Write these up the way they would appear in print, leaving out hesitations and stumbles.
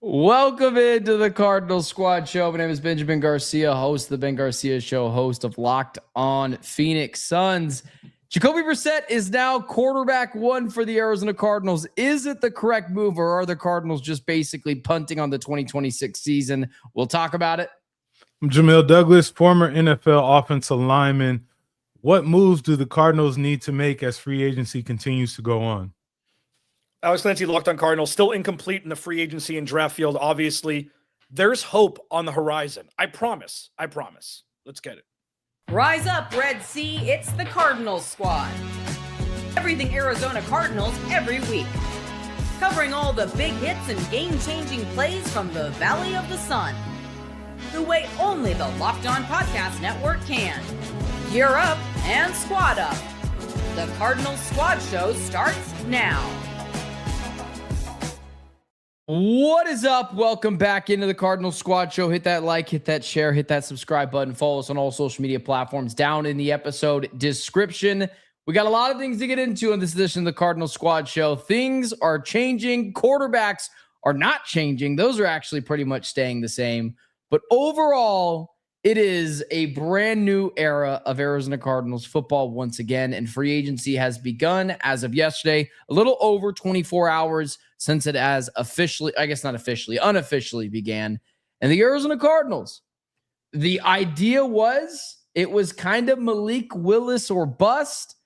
Welcome into the Cardinals Squad Show. My name is Benjamin Garcia, host of the Ben Garcia Show, host of Locked On Phoenix Suns. Jacoby Brissett is now quarterback one for the Arizona Cardinals. Is it the correct move, or are the Cardinals just basically punting on the 2026 season? We'll talk about it. I'm Jamil Douglas, former NFL offensive lineman. What moves do the Cardinals need to make as free agency continues to go on? Alex Clancy, Locked On Cardinals, still incomplete in the free agency and draft field. Obviously, there's hope on the horizon. I promise. Let's get it. Rise up, Red Sea. It's the Cardinals Squad. Everything Arizona Cardinals every week. Covering all the big hits and game-changing plays from the Valley of the Sun. The way only the Locked On Podcast Network can. Gear up and squad up. The Cardinals Squad Show starts now. What is up? Welcome back into the Cardinals Squad Show. Hit that like, hit that share, hit that subscribe button. Follow us on all social media platforms down in the episode description. We got a lot of things to get into in this edition of the Cardinals Squad Show. Things are changing. Quarterbacks are not changing. Those are actually pretty much staying the same. But overall, it is a brand new era of Arizona Cardinals football once again, and free agency has begun as of yesterday, a little over 24 hours since it has officially, I guess not officially, unofficially began. And the Arizona Cardinals, the idea was it was kind of Malik Willis or bust.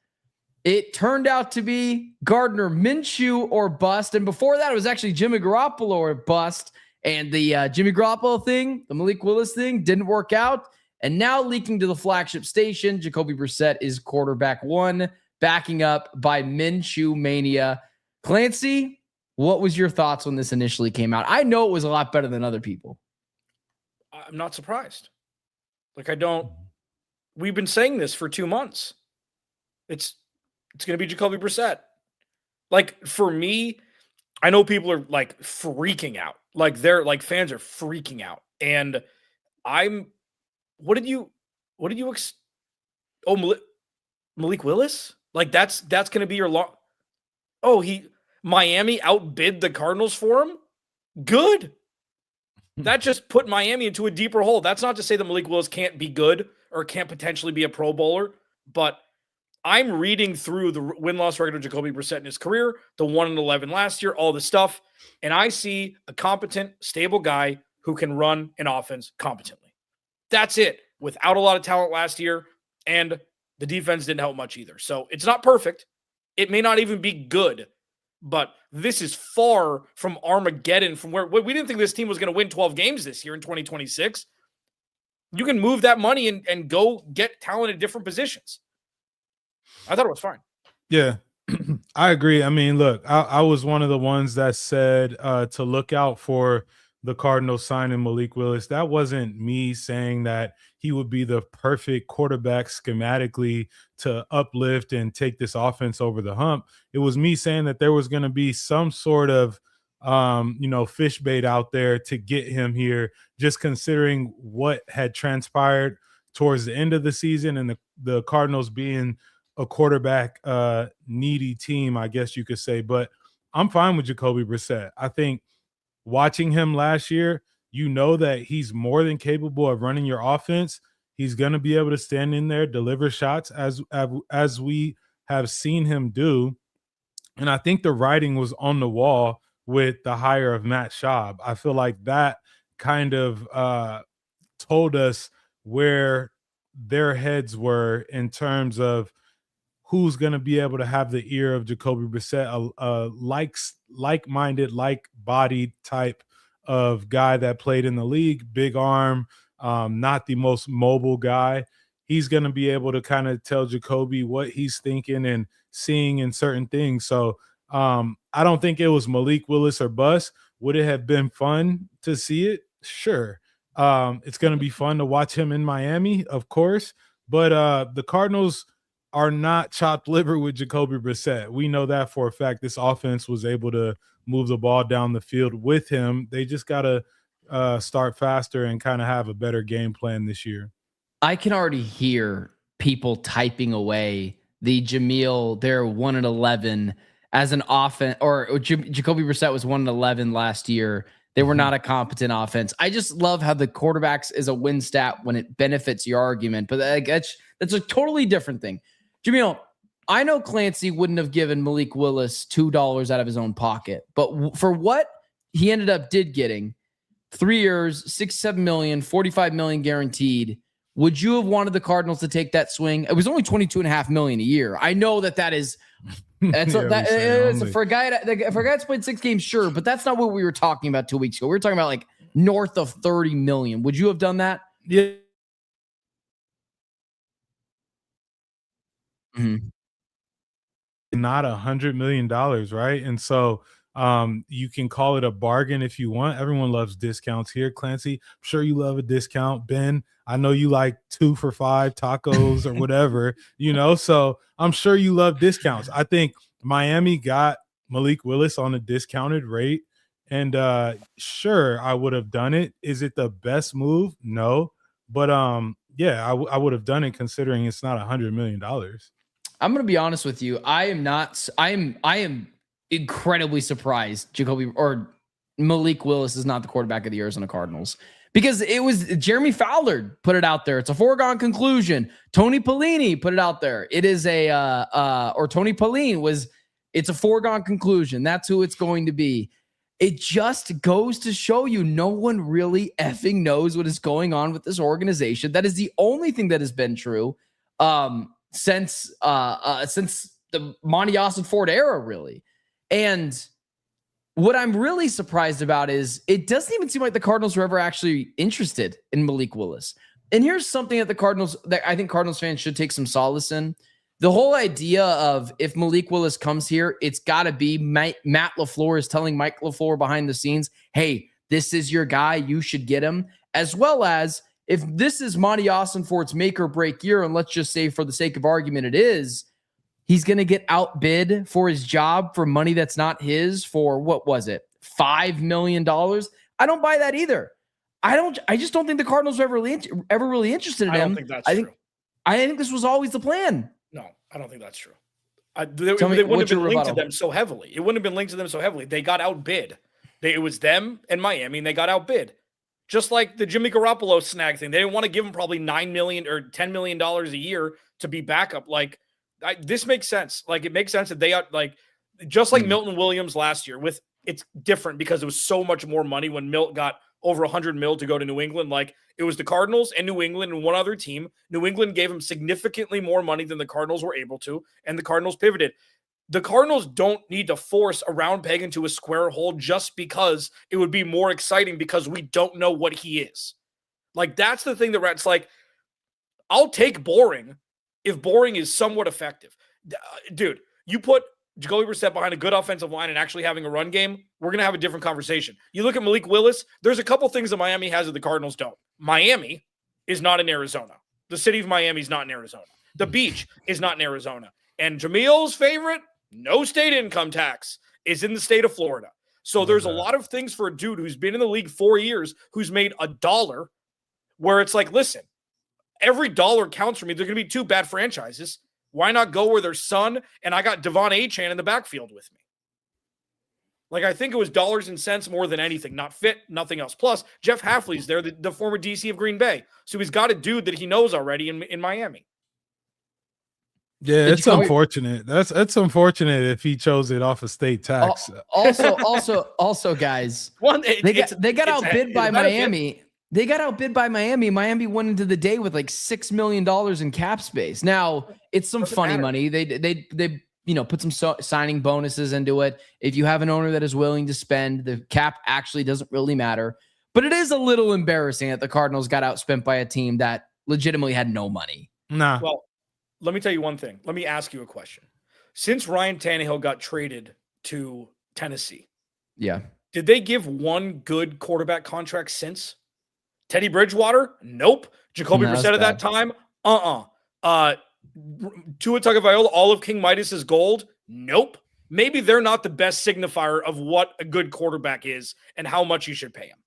It turned out to be Gardner Minshew or bust. And before that, it was actually Jimmy Garoppolo or bust. And the Jimmy Garoppolo thing, the Malik Willis thing didn't work out. And now leaking to the flagship station, Jacoby Brissett is quarterback one, backing up by Minshew Mania. Clancy, what was your thoughts when this initially came out? I know it was a lot better than other people. I'm not surprised. We've been saying this for 2 months. It's going to be Jacoby Brissett. Like, for me, I know people are like freaking out. Like, they're like, fans are freaking out. And Malik Willis? Like, that's going to be your Miami outbid the Cardinals for him? Good. That just put Miami into a deeper hole. That's not to say that Malik Willis can't be good or can't potentially be a Pro Bowler, but I'm reading through the win-loss record of Jacoby Brissett in his career, the 1-11 last year, all the stuff, and I see a competent, stable guy who can run an offense competently. That's it. Without a lot of talent last year, and the defense didn't help much either. So it's not perfect. It may not even be good, but this is far from Armageddon, from where we didn't think this team was going to win 12 games this year in 2026. You can move that money and go get talent at different positions. I thought it was fine. Yeah, I agree. I mean, look, I was one of the ones that said to look out for the Cardinals signing Malik Willis. That wasn't me saying that he would be the perfect quarterback schematically to uplift and take this offense over the hump. It was me saying that there was going to be some sort of, fish bait out there to get him here, just considering what had transpired towards the end of the season and the Cardinals being a quarterback needy team, I guess you could say. But I'm fine with Jacoby Brissett. I think watching him last year, you know that he's more than capable of running your offense. He's going to be able to stand in there, deliver shots as we have seen him do. And I think the writing was on the wall with the hire of Matt Schaub. I feel like that kind of told us where their heads were in terms of who's going to be able to have the ear of Jacoby Brissett, like-minded, like-bodied type of guy that played in the league, big arm, not the most mobile guy. He's going to be able to kind of tell Jacoby what he's thinking and seeing in certain things. So I don't think it was Malik Willis or bust. Would it have been fun to see it? Sure. It's going to be fun to watch him in Miami, of course. But the Cardinals are not chopped liver with Jacoby Brissett. We know that for a fact. This offense was able to move the ball down the field with him. They just got to start faster and kind of have a better game plan this year. I can already hear people typing away the Jamil, they're 1-11 as an offense, or Jacoby Brissett was 1-11 last year. They were not a competent offense. I just love how the quarterbacks is a win stat when it benefits your argument, but that's a totally different thing. Jamil, I know Clancy wouldn't have given Malik Willis $2 out of his own pocket, but for what he ended up getting 3 years, $6-7 million, $45 million guaranteed. Would you have wanted the Cardinals to take that swing? It was only $22.5 million a year. I know that's for a guy that's played 6 games, sure, but that's not what we were talking about 2 weeks ago. We were talking about like north of $30 million. Would you have done that? Yeah. Mm-hmm. Not $100 million, right? And so you can call it a bargain if you want. Everyone loves discounts here. Clancy, I'm sure you love a discount. Ben, I know you like 2 for $5 tacos or whatever, so I'm sure you love discounts. I think Miami got Malik Willis on a discounted rate, and sure, I would have done it. Is it the best move? No, but yeah, I would have done it considering it's not $100 million. I'm going to be honest with you. I am incredibly surprised Jacoby or Malik Willis is not the quarterback of the Arizona Cardinals, because it was Jeremy Fowler put it out there. It's a foregone conclusion. Tony Pelini put it out there. It is Tony Pauline it's a foregone conclusion. That's who it's going to be. It just goes to show you no one really effing knows what is going on with this organization. That is the only thing that has been true since the Monti Ford era, really. And what I'm really surprised about is it doesn't even seem like the Cardinals were ever actually interested in Malik Willis. And here's something that I think Cardinals fans should take some solace in. The whole idea of if Malik Willis comes here, it's got to be Matt LaFleur is telling Mike LaFleur behind the scenes, hey, this is your guy. You should get him. As well as if this is Monti Ford's make or break year, and let's just say for the sake of argument it is, he's going to get outbid for his job for money that's not his for, what was it, $5 million? I don't buy that either. I just don't think the Cardinals were ever really interested in him. I don't think that's true. I think this was always the plan. No, I don't think that's true. They wouldn't have been linked to them so heavily. It wouldn't have been linked to them so heavily. They got outbid. It was them and Miami, and they got outbid. Just like the Jimmy Garoppolo snag thing. They didn't want to give him probably $9 million or $10 million a year to be backup. This makes sense. It makes sense that they are just like Milton Williams last year. It's different because it was so much more money when Milt got over $100 million to go to New England. It was the Cardinals and New England and one other team. New England gave him significantly more money than the Cardinals were able to, and the Cardinals pivoted. The Cardinals don't need to force a round peg into a square hole just because it would be more exciting because we don't know what he is. That's the thing it's I'll take boring if boring is somewhat effective. Dude, you put Jacoby Brissett behind a good offensive line and actually having a run game, we're going to have a different conversation. You look at Malik Willis, there's a couple things that Miami has that the Cardinals don't. Miami is not in Arizona. The city of Miami is not in Arizona. The beach is not in Arizona. And Jamil's favorite, no state income tax, is in the state of Florida. So there's a lot of things for a dude who's been in the league 4 years, who's made $1, where it's listen, every dollar counts for me. There are going to be 2 bad franchises. Why not go where there's sun? And I got Devon Achane in the backfield with me. I think it was dollars and cents more than anything. Not fit, nothing else. Plus, Jeff Hafley's there, the former DC of Green Bay. So he's got a dude that he knows already in Miami. Yeah, it's unfortunate. That's unfortunate if he chose it off of state tax. Also, guys, they got outbid by Miami. They got outbid by Miami. Miami went into the day with $6 million in cap space. Now it's some funny money. They put some signing bonuses into it. If you have an owner that is willing to spend, the cap actually doesn't really matter. But it is a little embarrassing that the Cardinals got outspent by a team that legitimately had no money. Nah. Well, let me tell you one thing. Let me ask you a question. Since Ryan Tannehill got traded to Tennessee, did they give one good quarterback contract since? Teddy Bridgewater? Nope. Jacoby Brissett at that time? Tua Tagovailoa, all of King Midas's gold? Nope. Maybe they're not the best signifier of what a good quarterback is and how much you should pay him.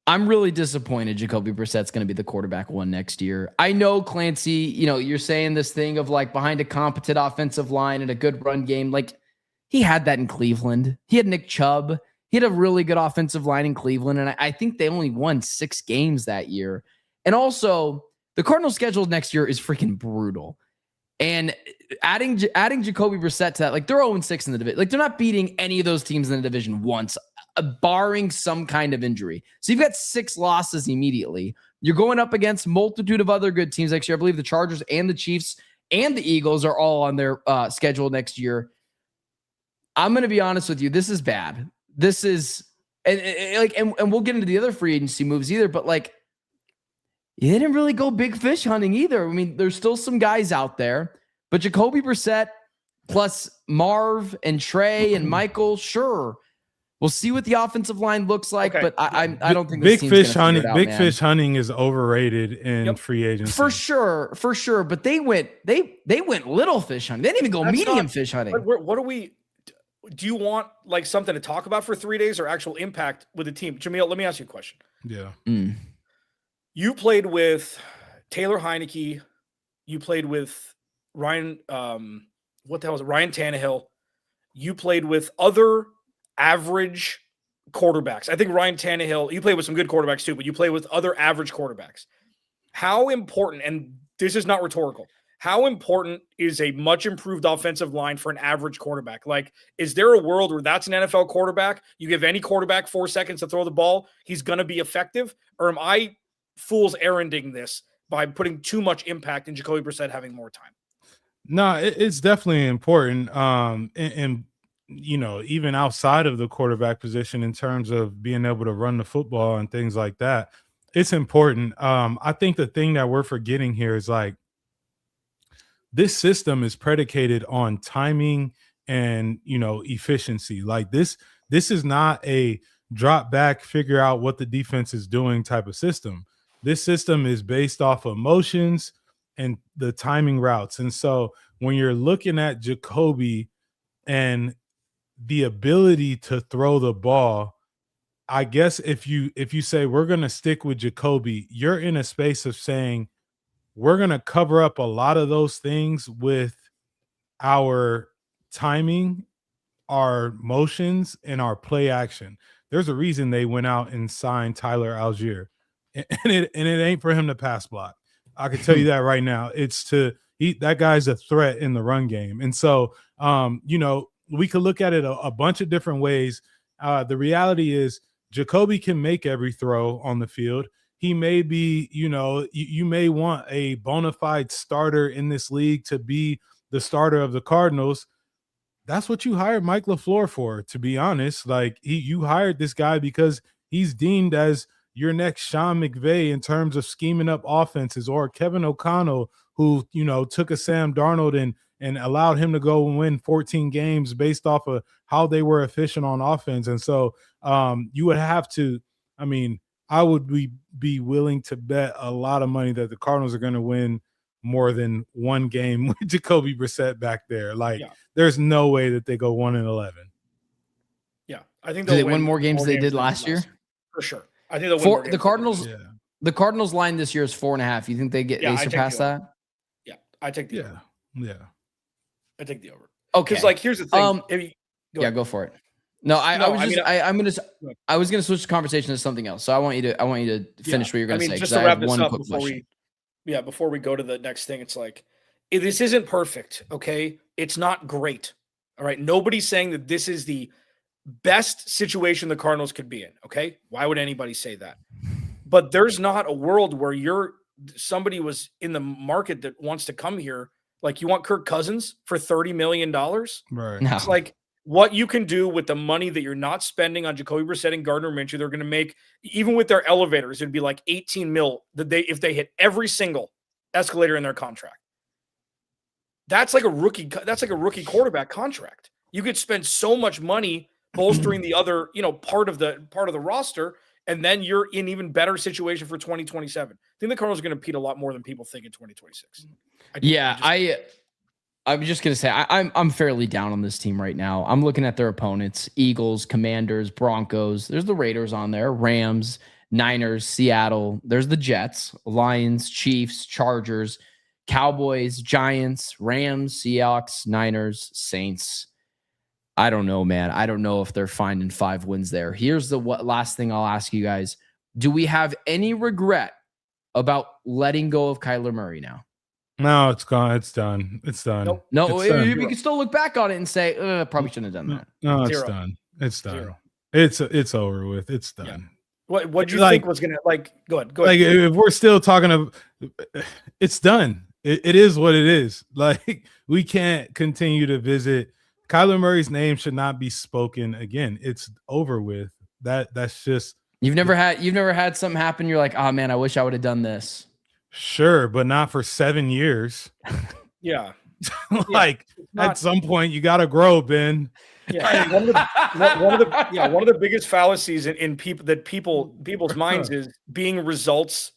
I'm really disappointed Jacoby Brissett's going to be the quarterback one next year. I know, Clancy, you're saying this thing of behind a competent offensive line and a good run game. He had that in Cleveland. He had Nick Chubb. He had a really good offensive line in Cleveland, and I think they only won 6 games that year. And also, the Cardinals' schedule next year is freaking brutal. And adding Jacoby Brissett to that, like they're 0-6 in the division. Like they're not beating any of those teams in the division once, barring some kind of injury. So you've got 6 losses immediately. You're going up against multitude of other good teams next year. I believe the Chargers and the Chiefs and the Eagles are all on their schedule next year. I'm going to be honest with you. This is bad. This is and we'll get into the other free agency moves either, but like you didn't really go big fish hunting either. I mean, there's still some guys out there, but Jacoby Brissett plus Marv and Trey and Michael, sure. We'll see what the offensive line looks like, but I don't think big fish hunting. Fish hunting is overrated in free agency for sure. But they went little fish hunting. They didn't even go medium fish hunting. What do we? Do you want like something to talk about for 3 days or actual impact with the team? Jamil, let me ask you a question. Yeah. You played with Taylor Heineke. You played with Ryan. What the hell was it? Ryan Tannehill. You played with other average quarterbacks. I think Ryan Tannehill, you played with some good quarterbacks too, but you play with other average quarterbacks. How important, and this is not rhetorical, how important is a much improved offensive line for an average quarterback? Like, is there a world where that's an NFL quarterback? You give any quarterback 4 seconds to throw the ball, he's going to be effective? Or am I fool's erranding this by putting too much impact in Jacoby Brissett having more time? No, it's definitely important. And you know, even outside of the quarterback position in terms of being able to run the football and things like that, it's important. I think the thing that we're forgetting here is like, this system is predicated on timing and, you know, efficiency. Like this is not a drop back, figure out what the defense is doing type of system. This system is based off of motions and the timing routes. And so when you're looking at Jacoby and the ability to throw the ball, I guess if you say we're going to stick with Jacoby, you're in a space of saying, we're going to cover up a lot of those things with our timing, our motions, and our play action. There's a reason they went out and signed Tyler Allgeier, and it ain't for him to pass block. I can tell you that right now. It's that guy's a threat in the run game. And so, you know, we could look at it a bunch of different ways. The reality is Jacoby can make every throw on the field. He may be, you know, you may want a bona fide starter in this league to be the starter of the Cardinals. That's what you hired Mike LaFleur for, to be honest. Like you hired this guy because he's deemed as your next Sean McVay in terms of scheming up offenses, or Kevin O'Connell, who, you know, took a Sam Darnold and allowed him to go and win 14 games based off of how they were efficient on offense. And so you would have to, I mean, I would be willing to bet a lot of money that the Cardinals are going to win more than one game with Jacoby Brissett back there. Like, there's no way that they go 1-11. Yeah, I think they win more games than they did last year. For sure. I think they'll win more games. The Cardinals. Yeah. The Cardinals line this year is 4.5. You think they surpass that? Yeah, I take the over. Yeah, I take the over. Okay, because like here's the thing. Go for it. No, I was going to switch the conversation to something else. So I want you to finish what you're going to say. Just to wrap this up before we go to the next thing, it's like, this isn't perfect. Okay. It's not great. All right. Nobody's saying that this is the best situation the Cardinals could be in. Okay. Why would anybody say that? But there's not a world where somebody was in the market that wants to come here. Like, you want Kirk Cousins for $30 million? Right. No. It's like, what you can do with the money that you're not spending on Jacoby Brissett and Gardner Minshew, they're going to make, even with their elevators, it'd be like 18 mil if they hit every single escalator in their contract. That's like a rookie quarterback contract. You could spend so much money bolstering the other, part of the roster, and then you're in even better situation for 2027. I think the Cardinals are going to compete a lot more than people think in 2026. I'm just going to say I'm fairly down on this team right now. I'm looking at their opponents: Eagles, Commanders, Broncos. There's the Raiders on there, Rams, Niners, Seattle. There's the Jets, Lions, Chiefs, Chargers, Cowboys, Giants, Rams, Seahawks, Niners, Saints. I don't know, man. I don't know if they're finding 5 wins there. Here's the last thing I'll ask you guys. Do we have any regret about letting go of Kyler Murray now? No, it's gone. It's done. It's done. Nope. No, It's done. we can still look back on it and say, probably shouldn't have done that. No, it's Zero. done. It's done. Zero. It's over with. It's done. Yeah. What do you Like- think was gonna Go ahead. Like if we're still talking of, it's done. It is what it is. Like we can't continue to visit. Kyler Murray's name should not be spoken again. It's over with. That's just You've never had something happen. You're like, oh man, I wish I would have done this. sure, but not for 7 years. Yeah. Like not- at some point you gotta grow, Ben. Yeah. one of the biggest fallacies in people's minds is being results,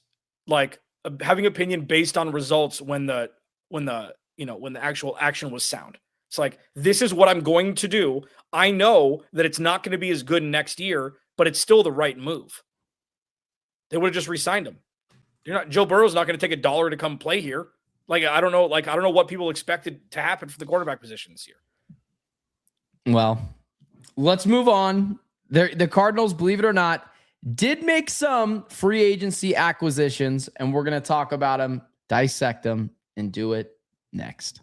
like having opinion based on results when the actual action was sound. It's like, this is what I'm going to do. I know that it's not going to be as good next year, but it's still the right move. They would have just re-signed him. Joe Burrow's not going to take $1 to come play here. I don't know what people expected to happen for the quarterback position this year. Well, let's move on. The Cardinals, believe it or not, did make some free agency acquisitions, and we're going to talk about them, dissect them, and do it next.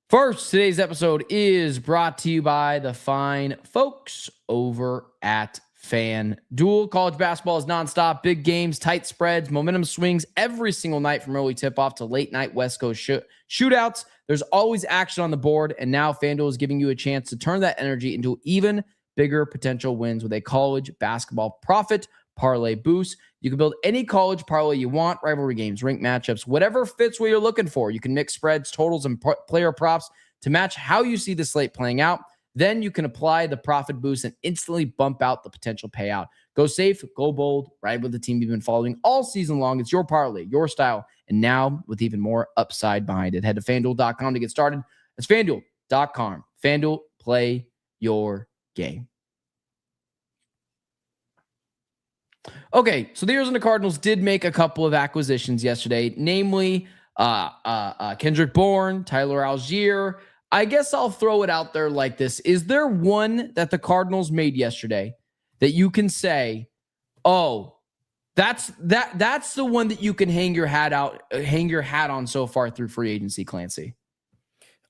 First, today's episode is brought to you by the fine folks over at FanDuel. College basketball is nonstop, big games, tight spreads, momentum swings every single night from early tip-off to late night West Coast shootouts. There's always action on the board, and now FanDuel is giving you a chance to turn that energy into even bigger potential wins with a college basketball profit parlay boost. You can build any college parlay you want, rivalry games, ranked matchups, whatever fits what you're looking for. You can mix spreads, totals, and player props to match how you see the slate playing out. Then you can apply the profit boost and instantly bump out the potential payout. Go safe, go bold, ride with the team you've been following all season long. It's your parlay, your style, and now with even more upside behind it. Head to FanDuel.com to get started. That's FanDuel.com. FanDuel, play your game. Okay, so the Arizona Cardinals did make a couple of acquisitions yesterday, namely Kendrick Bourne, Tyler Allgeier. I guess I'll throw it out there like this. Is there one that the Cardinals made yesterday that you can say, oh, that's the one that you can hang your hat on so far through free agency, Clancy?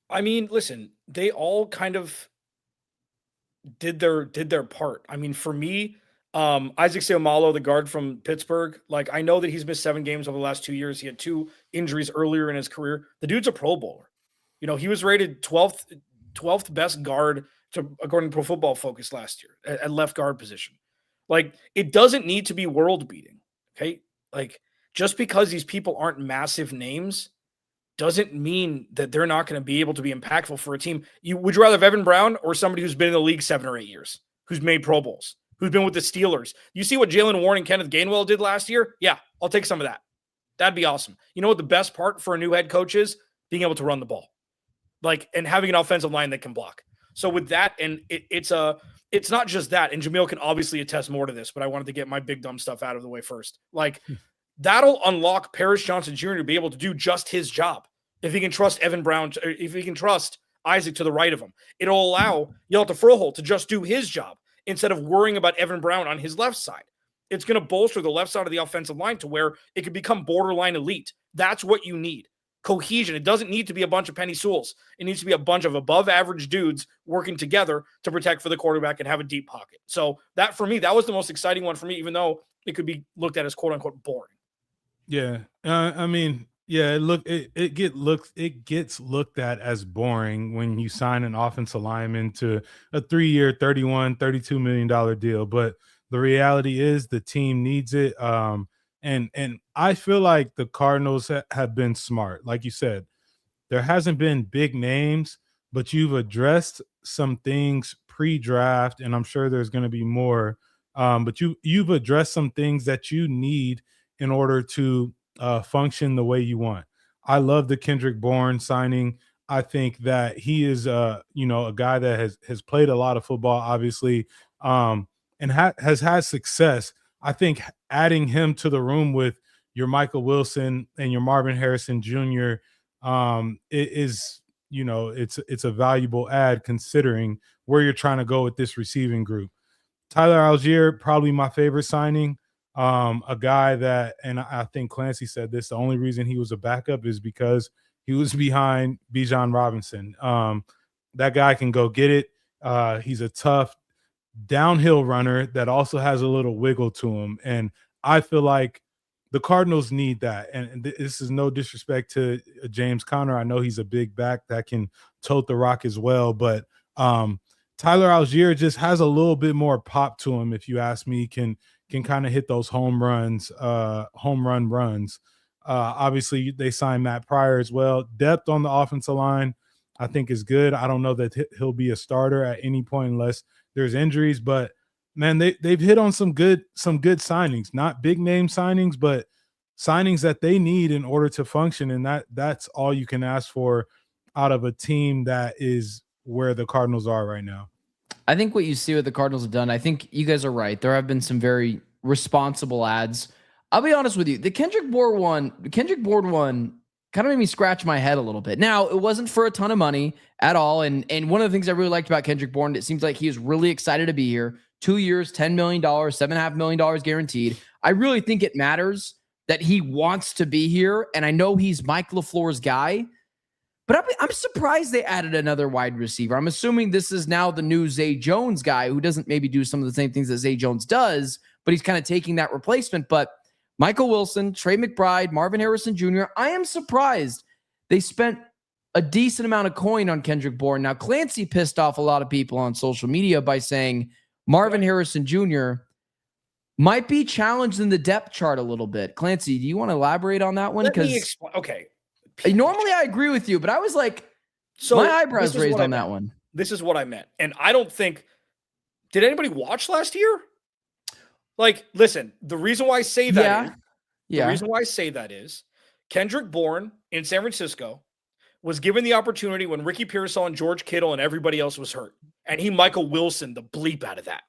I mean, listen, they all kind of did their part. I mean, for me, Isaac Seumalo, the guard from Pittsburgh, I know that he's missed 7 games over the last 2 years. He had 2 injuries earlier in his career. The dude's a Pro Bowler. He was rated 12th best guard according to Pro Football Focus last year at left guard position. It doesn't need to be world beating. Okay. Just because these people aren't massive names doesn't mean that they're not going to be able to be impactful for a team. Would you rather have Evan Brown or somebody who's been in the league 7 or 8 years, who's made Pro Bowls, who's been with the Steelers? You see what Jalen Warren and Kenneth Gainwell did last year? Yeah, I'll take some of that. That'd be awesome. You know what the best part for a new head coach is? Being able to run the ball. And having an offensive line that can block. So with that, and it's not just that, and Jamil can obviously attest more to this, but I wanted to get my big dumb stuff out of the way first. That'll unlock Paris Johnson Jr. to be able to do just his job. If he can trust Evan Brown, if he can trust Isaac to the right of him, it'll allow Yalta Froholt to just do his job instead of worrying about Evan Brown on his left side. It's going to bolster the left side of the offensive line to where it could become borderline elite. That's what you need. Cohesion. It doesn't need to be a bunch of Penny Sewells. It needs to be a bunch of above average dudes working together to protect for the quarterback and have a deep pocket. So that, for me, that was the most exciting one for me, even though it could be looked at as quote unquote boring. Yeah. I mean, yeah, it gets looked at as boring when you sign an offensive lineman to a 3-year, $32 million deal. But the reality is the team needs it. And I feel like the Cardinals have been smart. Like you said, there hasn't been big names, but you've addressed some things pre-draft, and I'm sure there's going to be more. But you've addressed some things that you need in order to function the way you want. I love the Kendrick Bourne signing. I think that he is, a guy that has played a lot of football, obviously, and has had success. I think adding him to the room with your Michael Wilson and your Marvin Harrison Jr. is it's a valuable ad considering where you're trying to go with this receiving group. Tyler Allgeier, probably my favorite signing. A guy that, and I think Clancy said this, the only reason he was a backup is because he was behind Bijan Robinson. That guy can go get it. He's a tough downhill runner that also has a little wiggle to him. And I feel like the Cardinals need that. And this is no disrespect to James Conner. I know he's a big back that can tote the rock as well. But Tyler Allgeier just has a little bit more pop to him, if you ask me, can kind of hit those home run runs. Obviously, they signed Matt Pryor as well. Depth on the offensive line, I think, is good. I don't know that he'll be a starter at any point unless there's injuries, but man, they've hit on some good signings, not big name signings, but signings that they need in order to function. And that's all you can ask for out of a team that is where the Cardinals are right now. I think what you see what the Cardinals have done, I think you guys are right. There have been some very responsible ads. I'll be honest with you. The Kendrick Bourne one kind of made me scratch my head a little bit. Now, it wasn't for a ton of money at all. And one of the things I really liked about Kendrick Bourne, it seems like he is really excited to be here. 2 years, $10 million, $7.5 million guaranteed. I really think it matters that he wants to be here. And I know he's Mike LaFleur's guy, but I'm surprised they added another wide receiver. I'm assuming this is now the new Zay Jones guy who doesn't maybe do some of the same things that Zay Jones does, but he's kind of taking that replacement. But Michael Wilson, Trey McBride, Marvin Harrison Jr., I am surprised they spent a decent amount of coin on Kendrick Bourne. Now, Clancy pissed off a lot of people on social media by saying Marvin Harrison Jr. might be challenged in the depth chart a little bit. Clancy, do you want to elaborate on that one? Because okay. Normally I agree with you, but I was like, so my eyebrows raised on that one. This is what I meant. And I don't think, did anybody watch last year? Like, listen, the reason why I say that the reason why I say that is Kendrick Bourne in San Francisco was given the opportunity when Ricky Pearsall and George Kittle and everybody else was hurt. And he Michael Wilson the bleep out of that.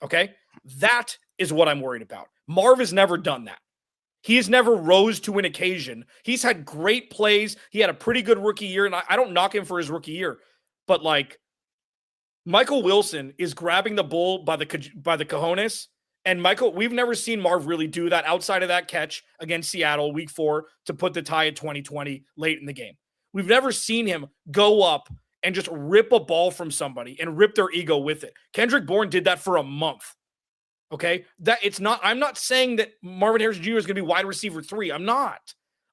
Okay? That is what I'm worried about. Marv has never done that. He has never rose to an occasion. He's had great plays. He had a pretty good rookie year, and I don't knock him for his rookie year. But, like, Michael Wilson is grabbing the bull by the cojones. And we've never seen Marv really do that outside of that catch against Seattle week 4 to put the tie at 2020 late in the game. We've never seen him go up and just rip a ball from somebody and rip their ego with it. Kendrick Bourne did that for a month. Okay? I'm not saying that Marvin Harrison Jr. is going to be wide receiver 3. I'm not.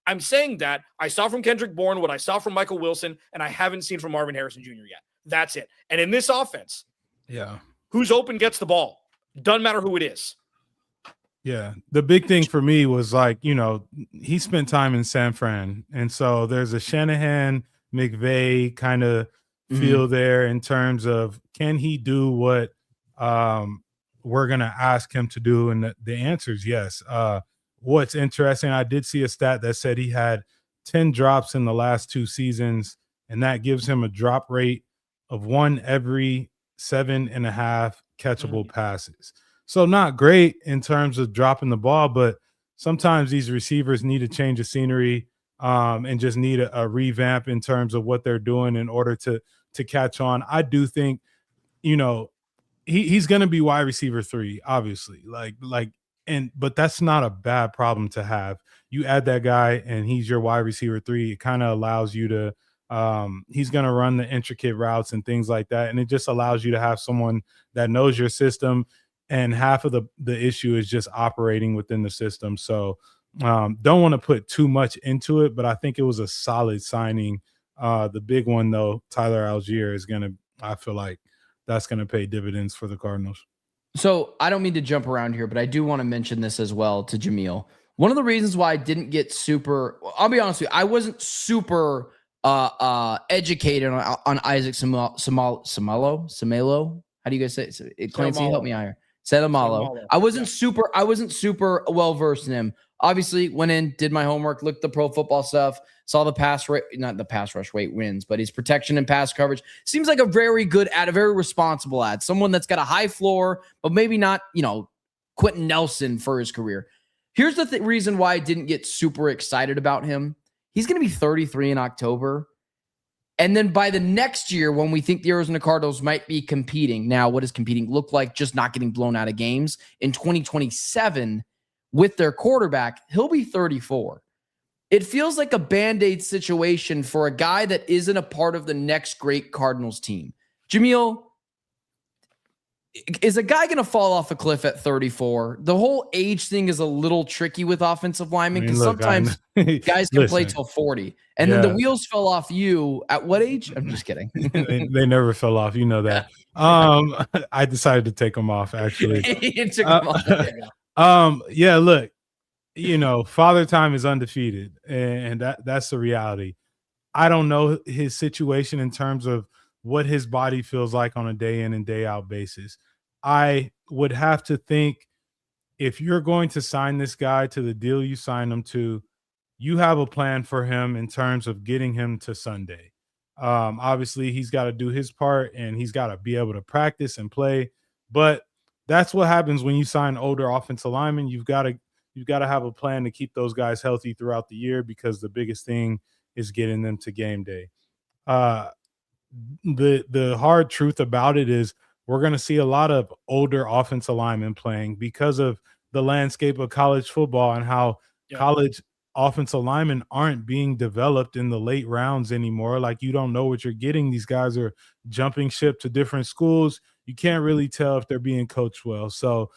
I'm saying that I saw from Kendrick Bourne what I saw from Michael Wilson, and I haven't seen from Marvin Harrison Jr. yet. That's it. And in this offense, who's open gets the ball. Doesn't matter who it is. Yeah. The big thing for me was he spent time in San Fran. And so there's a Shanahan, McVay kind of feel there in terms of can he do what we're going to ask him to do? And the answer is yes. What's interesting, I did see a stat that said he had 10 drops in the last 2 seasons, and that gives him a drop rate of 1 every 7.5 catchable passes. So not great in terms of dropping the ball, but sometimes these receivers need a change of scenery and just need a revamp in terms of what they're doing in order to catch on. I do think, he's going to be wide receiver 3, obviously. But that's not a bad problem to have. You add that guy and he's your wide receiver 3. It kind of allows you to he's going to run the intricate routes and things like that. And it just allows you to have someone that knows your system. And half of the issue is just operating within the system. So don't want to put too much into it, but I think it was a solid signing. The big one, though, Tyler Allgeier I feel like that's going to pay dividends for the Cardinals. So I don't mean to jump around here, but I do want to mention this as well to Jamil. One of the reasons why I didn't get I'll be honest with you, I wasn't super educated on Isaac Seumalo. How do you guys say it? Clancy, help me out here. Seumalo. I wasn't super well versed in him. Obviously, went in, did my homework, looked at the pro football stuff, saw the pass rate, not the pass rush rate wins, but his protection and pass coverage. Seems like a very good ad, a very responsible ad. Someone that's got a high floor, but maybe not, Quentin Nelson for his career. Here's the reason why I didn't get super excited about him. He's going to be 33 in October. And then by the next year, when we think the Arizona Cardinals might be competing, now what does competing look like? Just not getting blown out of games. In 2027, with their quarterback, he'll be 34. It feels like a Band-Aid situation for a guy that isn't a part of the next great Cardinals team. Jamil, is a guy going to fall off a cliff at 34? The whole age thing is a little tricky with offensive linemen because sometimes guys can play till 40. And then the wheels fell off you at what age? I'm just kidding. they never fell off. You know that. I decided to take them off, actually. You took them off. Yeah, look, Father Time is undefeated, and that's the reality. I don't know his situation in terms of what his body feels like on a day in and day out basis. I would have to think if you're going to sign this guy to the deal you signed him to, you have a plan for him in terms of getting him to Sunday. Obviously, he's got to do his part and he's got to be able to practice and play. But that's what happens when you sign older offensive linemen. You've got to have a plan to keep those guys healthy throughout the year because the biggest thing is getting them to game day. The hard truth about it is we're going to see a lot of older offensive linemen playing because of the landscape of college football and how college offensive linemen aren't being developed in the late rounds anymore. Like, you don't know what you're getting. These guys are jumping ship to different schools. You can't really tell if they're being coached well. So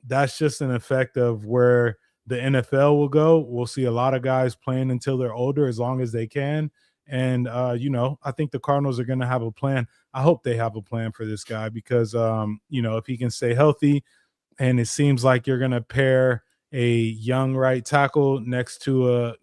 that's just an effect of where the NFL will go. We'll see a lot of guys playing until they're older as long as they can. And, I think the Cardinals are going to have a plan. I hope they have a plan for this guy because, if he can stay healthy, and it seems like you're going to pair a young right tackle next to a,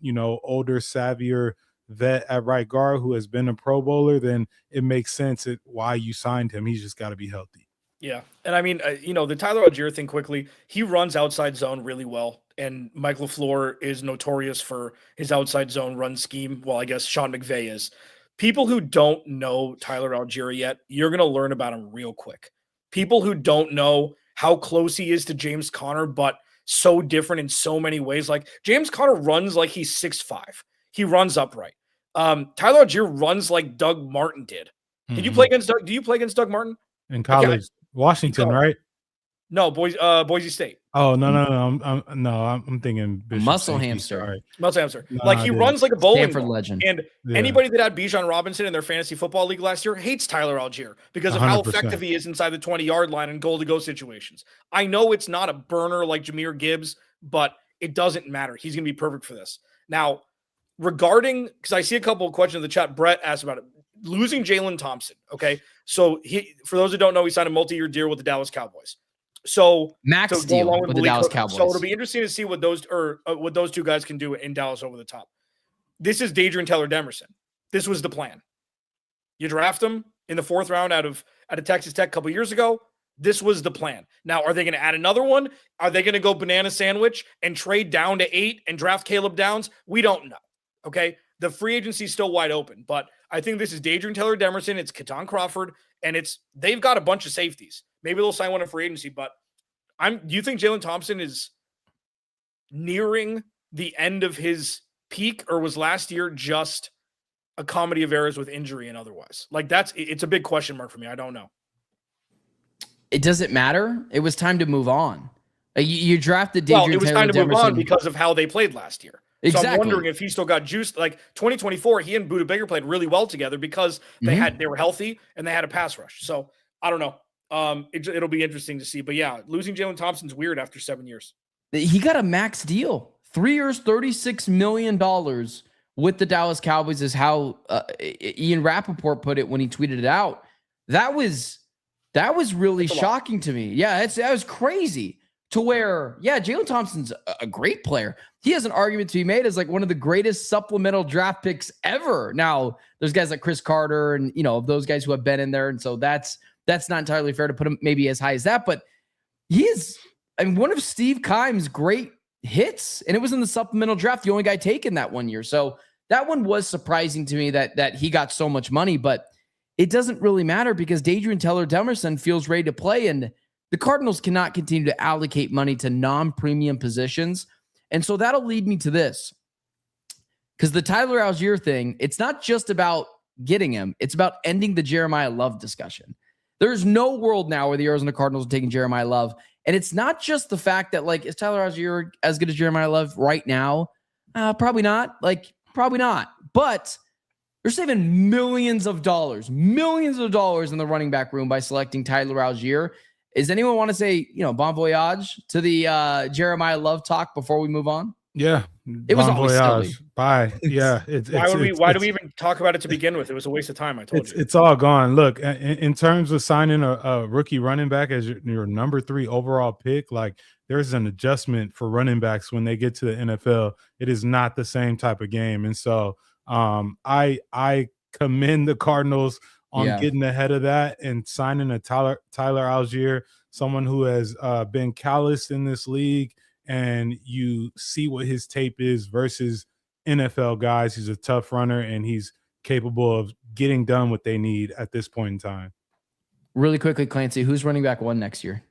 older, savvier vet at right guard who has been a Pro Bowler, then it makes sense why you signed him. He's just got to be healthy. Yeah. And I mean, the Tyler Allgeier thing quickly, he runs outside zone really well. And Mike LaFleur is notorious for his outside zone run scheme. Well, I guess Sean McVay is. People who don't know Tyler Allgeier yet, you're going to learn about him real quick. People who don't know how close he is to James Conner, but so different in so many ways. Like, James Conner runs like he's 6'5". He runs upright. Tyler Allgeier runs like Doug Martin did. Did you play against Doug? Do you play against Doug Martin? In college. Washington, right? No, Boise State. Oh, no. I'm thinking Bishop Muscle Sankey. hamster. Sorry. Muscle hamster. Like, he runs like a bowling Stanford ball. legend. And anybody that had Bijan Robinson in their fantasy football league last year hates Tyler Allgeier because of 100%. How effective he is inside the 20-yard line in goal-to-go situations. I know it's not a burner like Jahmyr Gibbs, but it doesn't matter. He's going to be perfect for this. Now, regarding, because I see a couple of questions in the chat, Brett asked about it. Losing Jalen Thompson, okay? So, for those who don't know, he signed a multi-year deal with the Dallas Cowboys. So max deal with the Dallas Cowboys. So it'll be interesting to see what those two guys can do in Dallas over the top. This is Dadrian Taylor-Demerson. This was the plan. You draft him in the 4th round out of Texas Tech a couple years ago. This was the plan. Now, are they going to add another one? Are they going to go banana sandwich and trade down to 8 and draft Caleb Downs? We don't know. Okay, the free agency is still wide open, but I think this is Dadrian Taylor-Demerson. It's Keaton Crawford, and they've got a bunch of safeties. Maybe they'll sign one in free agency, but do you think Jalen Thompson is nearing the end of his peak, or was last year just a comedy of errors with injury and otherwise? Like, it's a big question mark for me. I don't know. It doesn't matter. It was time to move on. You drafted Dadrian Taylor-Demerson. It was time to move on because of how they played last year. Exactly. So I'm wondering if he still got juice. Like 2024, he and Budda Baker played really well together because they were healthy and they had a pass rush. So I don't know. It'll be interesting to see. But yeah, losing Jalen Thompson's weird after 7 years. He got a max deal. 3 years, $36 million with the Dallas Cowboys is how Ian Rappaport put it when he tweeted it out. That was really shocking to me. Yeah, that was crazy. To where, Jalen Thompson's a great player. He has an argument to be made as like one of the greatest supplemental draft picks ever. Now, there's guys like Chris Carter and, those guys who have been in there. And so that's not entirely fair to put him maybe as high as that. But he is, one of Steve Keim's great hits. And it was in the supplemental draft, the only guy taken that 1 year. So that one was surprising to me that he got so much money. But it doesn't really matter because Dadrian Taylor-Demerson feels ready to play. And the Cardinals cannot continue to allocate money to non-premium positions. And so that'll lead me to this. Because the Tyler Allgeier thing, it's not just about getting him. It's about ending the Jeremiah Love discussion. There's no world now where the Arizona Cardinals are taking Jeremiah Love. And it's not just the fact that, like, is Tyler Allgeier as good as Jeremiah Love right now? Probably not. Probably not. But they're saving millions of dollars in the running back room by selecting Tyler Allgeier. Does anyone want to say, bon voyage to the Jeremiah Love talk before we move on? Yeah. It was always silly. Bye. Yeah. Why do we even talk about it to begin with? It was a waste of time. I told you. It's all gone. Look, in terms of signing a rookie running back as your number 3 overall pick, like, there's an adjustment for running backs when they get to the NFL. It is not the same type of game. And so I commend the Cardinals on getting ahead of that and signing a Tyler Allgeier, someone who has been calloused in this league. And you see what his tape is versus NFL guys. He's a tough runner, and he's capable of getting done what they need at this point in time. Really quickly, Clancy, who's running back 1 next year?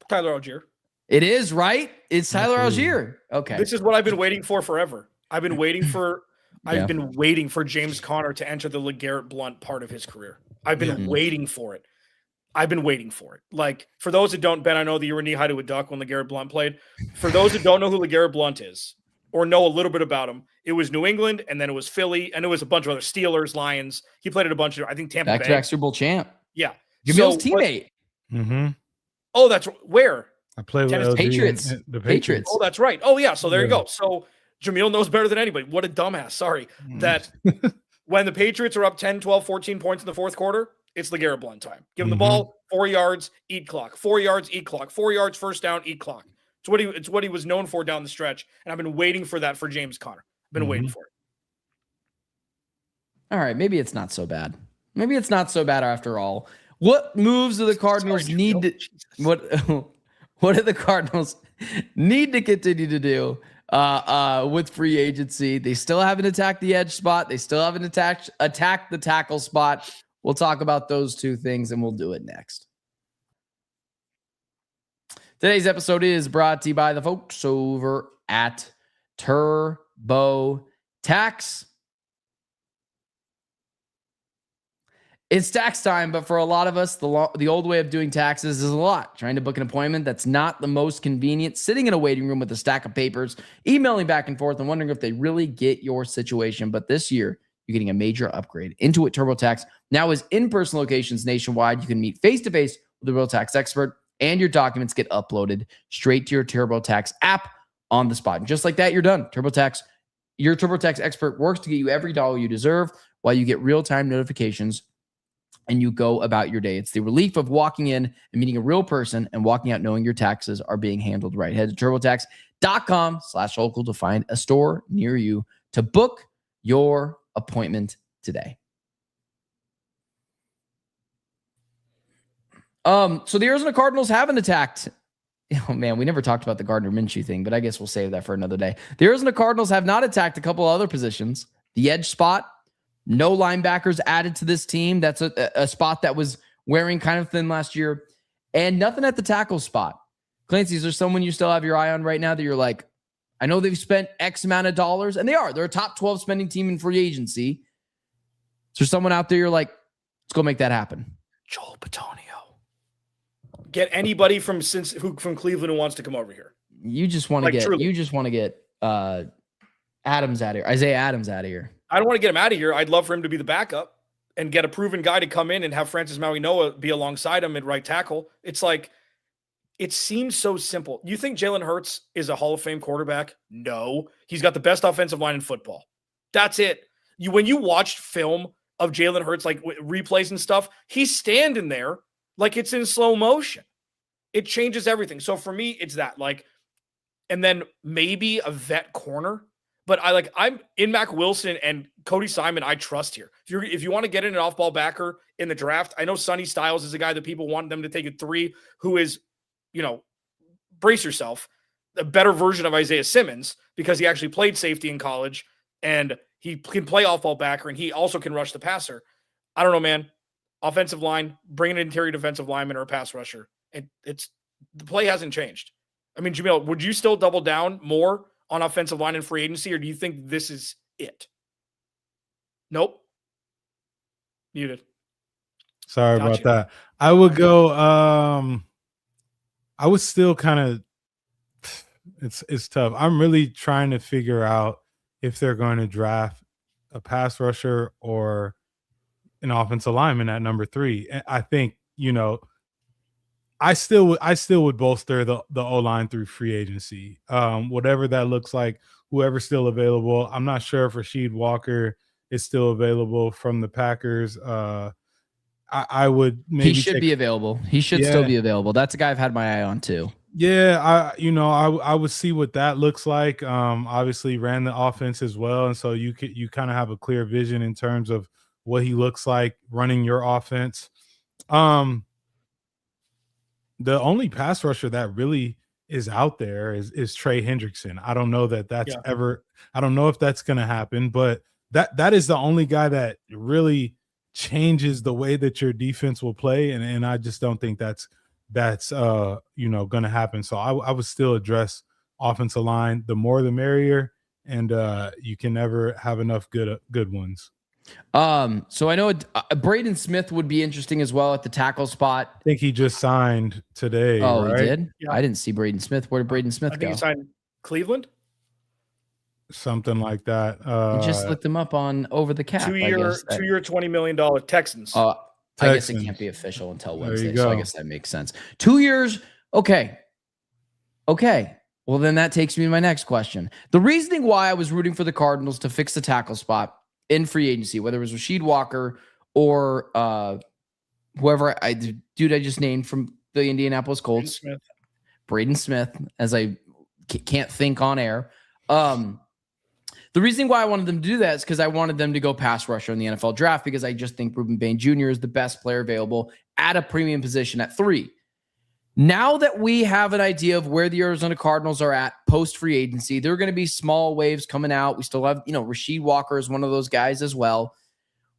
Tyler Allgeier. It is, right? It's Tyler Allgeier. Okay. This is what I've been waiting for forever. I've been waiting for James Conner to enter the LeGarrette Blount part of his career. I've been waiting for it. Like, for those that don't, Ben, I know that you were knee-high to a duck when LeGarrette Blount played. For those that don't know who LeGarrette Blount is or know a little bit about him, it was New England, and then it was Philly, and it was a bunch of other Steelers, Lions. He played at a bunch of, I think, Tampa Bay. Back-to-back Super Bowl champ. Yeah. Jamil's teammate. Oh, that's where? I played with Patriots. The Patriots. Oh, that's right. Oh, yeah. So there you go. So Jamil knows better than anybody. What a dumbass. Sorry. That when the Patriots are up 10, 12, 14 points in the fourth quarter, it's LeGarrette Blount time. Give him the ball, 4 yards, eat clock. 4 yards, eat clock. 4 yards, first down, eat clock. It's what he was known for down the stretch, and I've been waiting for that for James Conner. I've been waiting for it. All right, maybe it's not so bad. Maybe it's not so bad after all. What moves do the Cardinals need to? What do the Cardinals need to continue to do with free agency? They still haven't attacked the edge spot. They still haven't attacked the tackle spot. We'll talk about those two things, and we'll do it next. Today's episode is brought to you by the folks over at TurboTax. It's tax time, but for a lot of us, the old way of doing taxes is a lot. Trying to book an appointment that's not the most convenient, sitting in a waiting room with a stack of papers, emailing back and forth, and wondering if they really get your situation. But this year, you're getting a major upgrade. Intuit TurboTax now is in-person locations nationwide. You can meet face-to-face with a real tax expert, and your documents get uploaded straight to your TurboTax app on the spot. And just like that, you're done. TurboTax, your TurboTax expert works to get you every dollar you deserve while you get real-time notifications and you go about your day. It's the relief of walking in and meeting a real person and walking out knowing your taxes are being handled right. Head to TurboTax.com/local to find a store near you to book your appointment today. So the Arizona Cardinals haven't attacked. Oh man, we never talked about the Gardner Minshew thing, but I guess we'll save that for another day. The Arizona Cardinals have not attacked a couple other positions. The edge spot, no linebackers added to this team. That's a spot that was wearing kind of thin last year, and nothing at the tackle spot. Clancy, is there someone you still have your eye on right now that you're like, I know they've spent X amount of dollars, and they're a top 12 spending team in free agency. Is there someone out there you're like, let's go make that happen? Joel Bitonio. Get anybody from Cleveland who wants to come over here. You just want to get Adams out of here. Isaiah Adams out of here. I don't want to get him out of here. I'd love for him to be the backup and get a proven guy to come in and have Francis Maui-Noah be alongside him at right tackle. It's like, it seems so simple. You think Jalen Hurts is a Hall of Fame quarterback? No. He's got the best offensive line in football. That's it. When you watched film of Jalen Hurts, like replays and stuff, he's standing there like it's in slow motion. It changes everything. So for me, it's that, like, and then maybe a vet corner. But I'm in Mac Wilson and Cody Simon. I trust here. If you want to get in an off-ball backer in the draft, I know Sonny Styles is a guy that people want them to take at 3, who is, brace yourself, a better version of Isaiah Simmons because he actually played safety in college and he can play off-ball backer and he also can rush the passer. I don't know, man. Offensive line, bring an interior defensive lineman or a pass rusher. It's the play hasn't changed. I mean, Jamil, would you still double down more on offensive line and free agency, or do you think this is it? Nope. Muted. Sorry about Gotcha. that. I would go. I was still kind of. It's tough. I'm really trying to figure out if they're going to draft a pass rusher or an offensive lineman at number 3. I think, I still would bolster the O-line through free agency. Whatever that looks like, whoever's still available. I'm not sure if Rasheed Walker is still available from the Packers. I would maybe he should be available. He should still be available. That's a guy I've had my eye on too. Yeah, I would see what that looks like. Obviously ran the offense as well, and so you kind of have a clear vision in terms of what he looks like running your offense. The only pass rusher that really is out there is Trey Hendrickson. I don't know that's ever. I don't know if that's going to happen, but that is the only guy that really changes the way that your defense will play, and I just don't think that's going to happen. So I would still address offensive line. The more the merrier, and you can never have enough good ones. So I know Braden Smith would be interesting as well at the tackle spot. I think he just signed today. Oh, right? He did? Yeah. I didn't see Braden Smith. Where did Braden Smith I go? think he signed Cleveland. Something like that. You just looked him up on over the cap. 2 year, $20 million Texans. I guess it Texans. can't be official until There you Wednesday, go. so I guess that makes sense. 2 years. Okay. Well, then that takes me to my next question. The reasoning why I was rooting for the Cardinals to fix the tackle spot in free agency, whether it was Rasheed Walker or whoever I just named from the Indianapolis Colts, Braden Smith, as I can't think on air. The reason why I wanted them to do that is because I wanted them to go pass rusher in the NFL draft, because I just think Reuben Bain Jr. is the best player available at a premium position at 3. Now that we have an idea of where the Arizona Cardinals are at post free agency, there are going to be small waves coming out. We still have, Rasheed Walker is one of those guys as well.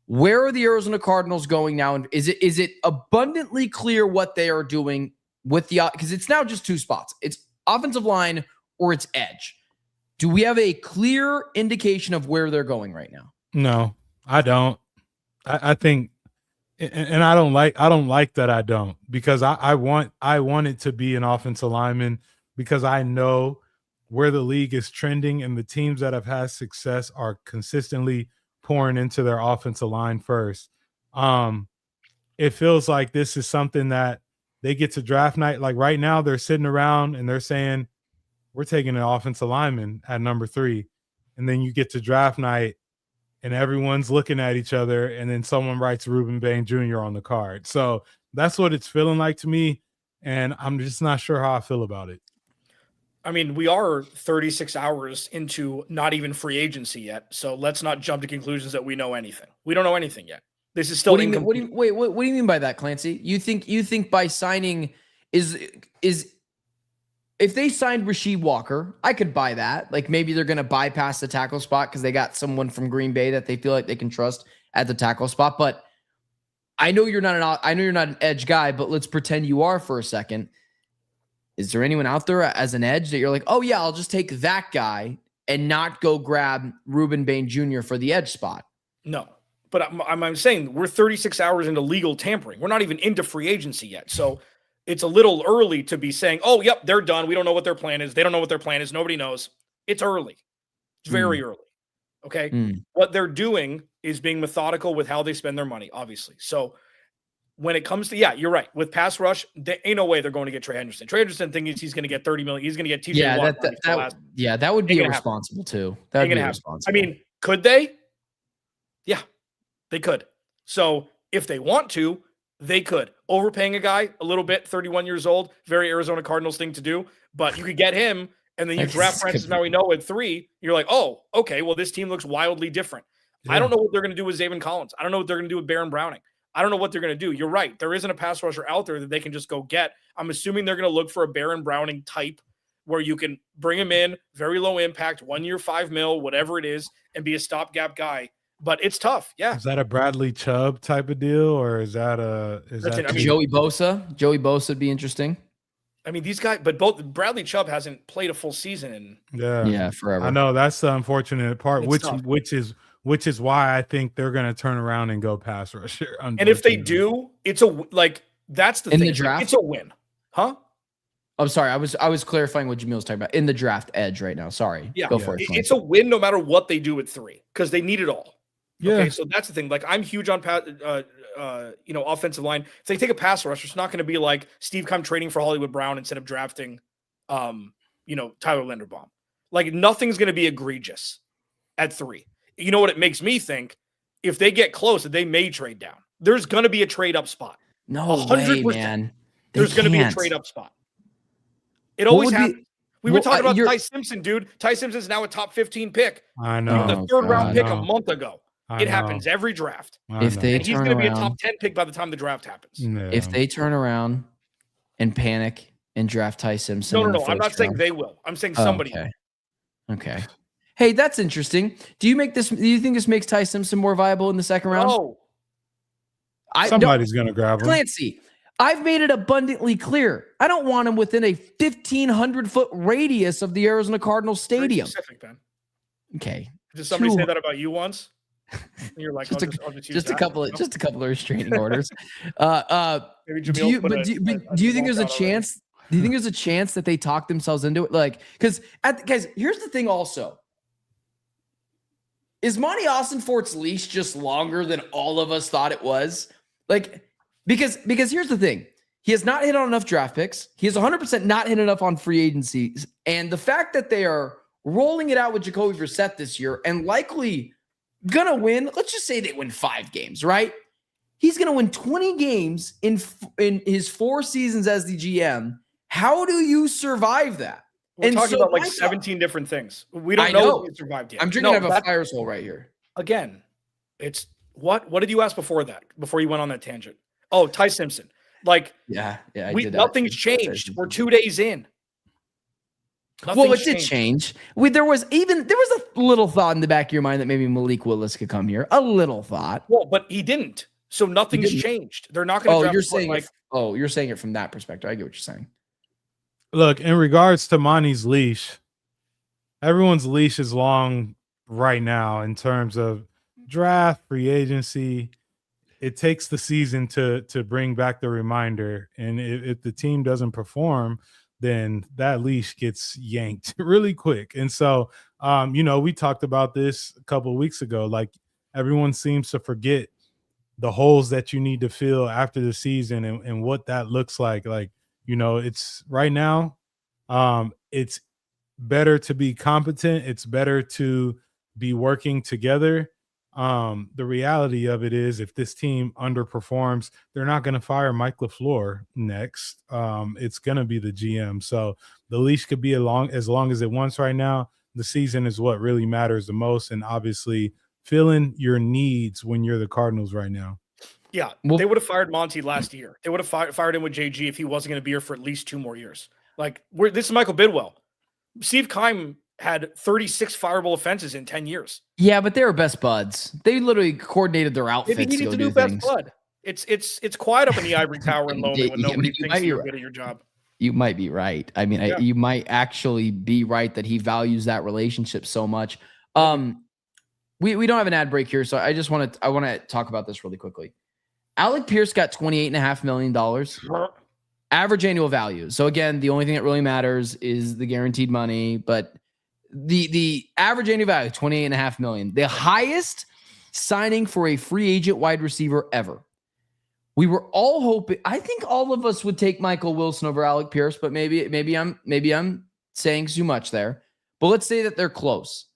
Where are the Arizona Cardinals going now? And is it abundantly clear what they are doing with because it's now just 2 spots. It's offensive line or it's edge. Do we have a clear indication of where they're going right now? No, I don't. I think, and I don't like that. I don't, because I want it to be an offensive lineman, because I know where the league is trending, and the teams that have had success are consistently pouring into their offensive line first. It feels like this is something that they get to draft night. Like right now, they're sitting around and they're saying, we're taking an offensive lineman at number 3. And then you get to draft night and everyone's looking at each other, and then someone writes Reuben Bain Jr. on the card. So that's what it's feeling like to me. And I'm just not sure how I feel about it. I mean, we are 36 hours into not even free agency yet. So let's not jump to conclusions that we know anything. We don't know anything yet. This is still What do you mean by that, Clancy? You think by signing is if they signed Rasheed Walker, I could buy that. Like maybe they're going to bypass the tackle spot because they got someone from Green Bay that they feel like they can trust at the tackle spot. But I know you're not an edge guy, but let's pretend you are for a second. Is there anyone out there as an edge that you're like, oh yeah, I'll just take that guy and not go grab Reuben Bain Jr. for the edge spot? No, but I'm saying we're 36 hours into legal tampering. We're not even into free agency yet. So it's a little early to be saying, oh, yep, they're done. We don't know what their plan is. They don't know what their plan is. Nobody knows. It's early. It's very early. Okay. What they're doing is being methodical with how they spend their money, obviously. So when it comes to, you're right. With pass rush, there ain't no way they're going to get Trey Henderson. Trey Henderson thinks he's going to get $30 million. He's going to get TJ Watt. That would be irresponsible too. That would be irresponsible. I mean, could they? Yeah, they could. So if they want to, they could. Overpaying a guy a little bit, 31 years old, very Arizona Cardinals thing to do, but you could get him, and then you draft Francis Mariano at 3. You're like, oh, okay, well, this team looks wildly different. Yeah. I don't know what they're going to do with Zaven Collins. I don't know what they're going to do with Baron Browning. I don't know what they're going to do. You're right. There isn't a pass rusher out there that they can just go get. I'm assuming they're going to look for a Baron Browning type where you can bring him in, very low impact, 1 year, $5 million, whatever it is, and be a stopgap guy. But it's tough. Yeah. Is that a Bradley Chubb type of deal, or is that Joey Bosa? Joey Bosa would be interesting. I mean, these guys, but both Bradley Chubb hasn't played a full season in forever. I know that's the unfortunate part, which is which is why I think they're going to turn around and go pass rusher. And if they do, it's that's the in thing. the draft. It's a win, huh? I'm sorry. I was clarifying what Jamil's talking about in the draft edge right now. Sorry. Yeah, Go for it. It's a win no matter what they do at 3 because they need it all. Yeah. Okay, so that's the thing. Like I'm huge on offensive line. If they take a pass rusher, it's not going to be like Steve Keim trading for Hollywood Brown instead of drafting, Tyler Linderbaum. Like nothing's going to be egregious at 3. You know what it makes me think? If they get close, they may trade down. There's going to be a trade up spot. No 100%. way, man. There's going to be a trade up spot. It always happens. We were talking about Ty Simpson, dude. Ty Simpson's now a top 15 pick. I know. The third round pick a month ago. It happens every draft. If they and he's going to be a top 10 pick by the time the draft happens. Yeah. If they turn around and panic and draft Ty Simpson. No. I'm not saying they will. I'm saying somebody. Okay. Hey, that's interesting. Do you think this makes Ty Simpson more viable in the second round? No. Somebody's going to grab him. Clancy, I've made it abundantly clear. I don't want him within a 1,500-foot radius of the Arizona Cardinals stadium. Very specific, Ben. Okay. Did somebody say that about you once? And you're like, just a couple of restraining orders. Maybe do you think there's a chance? Do you think there's a chance that they talk themselves into it? Like, because guys, here's the thing. Also, is Monti Ossenfort's leash just longer than all of us thought it was? Like, because here's the thing. He has not hit on enough draft picks. He has 100% not hit enough on free agency. And the fact that they are rolling it out with Jacoby Brissett this year and likely gonna win, let's just say they win 5 games, right? He's gonna win 20 games in his 4 seasons as the GM. How do you survive that? We're talking about like 17 different things. We don't know if he survived yet. I'm drinking out of a fire soul right here. Again, it's what did you ask before that? Before you went on that tangent? Oh, Ty Simpson. Like, nothing's changed. We're 2 days in. It did change. There was a little thought in the back of your mind that maybe Malik Willis could come here. A little thought. Well, but he didn't. So nothing's changed. They're not going to. You're saying it from that perspective. I get what you're saying. Look, in regards to Monty's leash, everyone's leash is long right now in terms of draft, free agency. It takes the season to bring back the reminder. And if the team doesn't perform, then that leash gets yanked really quick. And so, we talked about this a couple of weeks ago. Like, everyone seems to forget the holes that you need to fill after the season and what that looks like. Like, it's right now, it's better to be competent. It's better to be working together. The reality of it is, if this team underperforms, they're not going to fire Mike LaFleur next. It's going to be the GM. So the leash could be as long as it wants right now. The season is what really matters the most. And obviously filling your needs when you're the Cardinals right now. Yeah, they would have fired Monty last year. They would have fired him with JG if he wasn't going to be here for at least 2 more years. Like, this is Michael Bidwell. Steve Keim had 36 fireable offenses in 10 years. Yeah, but they were best buds. They literally coordinated their outfits. Maybe he needs to do best bud. It's quiet up in the ivory tower in Loman when nobody thinks you're good at your job. You might be right. I mean, you might actually be right that he values that relationship so much. We don't have an ad break here, so I want to talk about this really quickly. Alec Pierce got $28.5 million average annual value. So again, the only thing that really matters is the guaranteed money, but the average annual value, $28.5 million, the highest signing for a free agent wide receiver ever. We were all hoping, I think all of us would take Michael Wilson over Alec Pierce, but maybe I'm saying too much there. But let's say that they're close.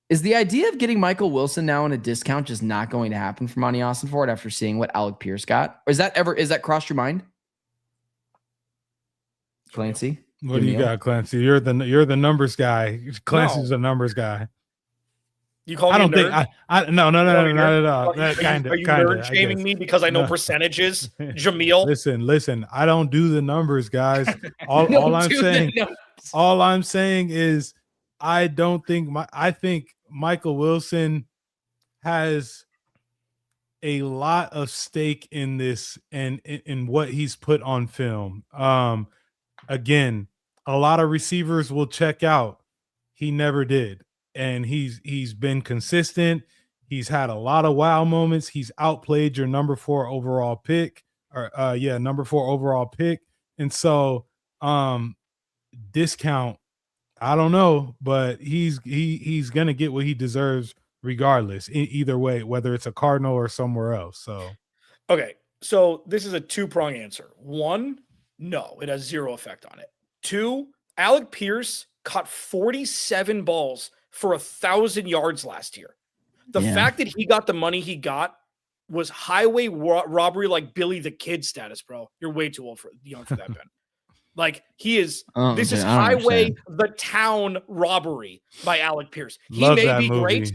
Is the idea of getting Michael Wilson now in a discount just not going to happen for Monti Ossenfort after seeing what Alec Pierce got? Or is that crossed your mind? Clancy? What do you got, Clancy? You're the numbers guy. Clancy's a numbers guy. You call me a nerd? No, not at all. Are you nerd shaming me because I know percentages, Jamil? Listen. I don't do the numbers, guys. All I'm saying is I think Michael Wilson has a lot of stake in this and in what he's put on film. Again, a lot of receivers will check out. He never did. and he's been consistent. He's had a lot of wow moments. He's outplayed your number 4 overall pick, number 4 overall pick. And so discount, I don't know, but he's gonna get what he deserves regardless, either way, whether it's a Cardinal or somewhere else. So okay, so this is a 2-prong answer. 1, no, it has 0 effect on it. 2, Alec Pierce caught 47 balls for 1,000 yards last year. The fact that he got the money he got was highway robbery, like Billy the Kid status, bro. You're way too young for that, Ben. Like, he is. This is highway the town robbery by Alec Pierce. Love he may that be movie. Great,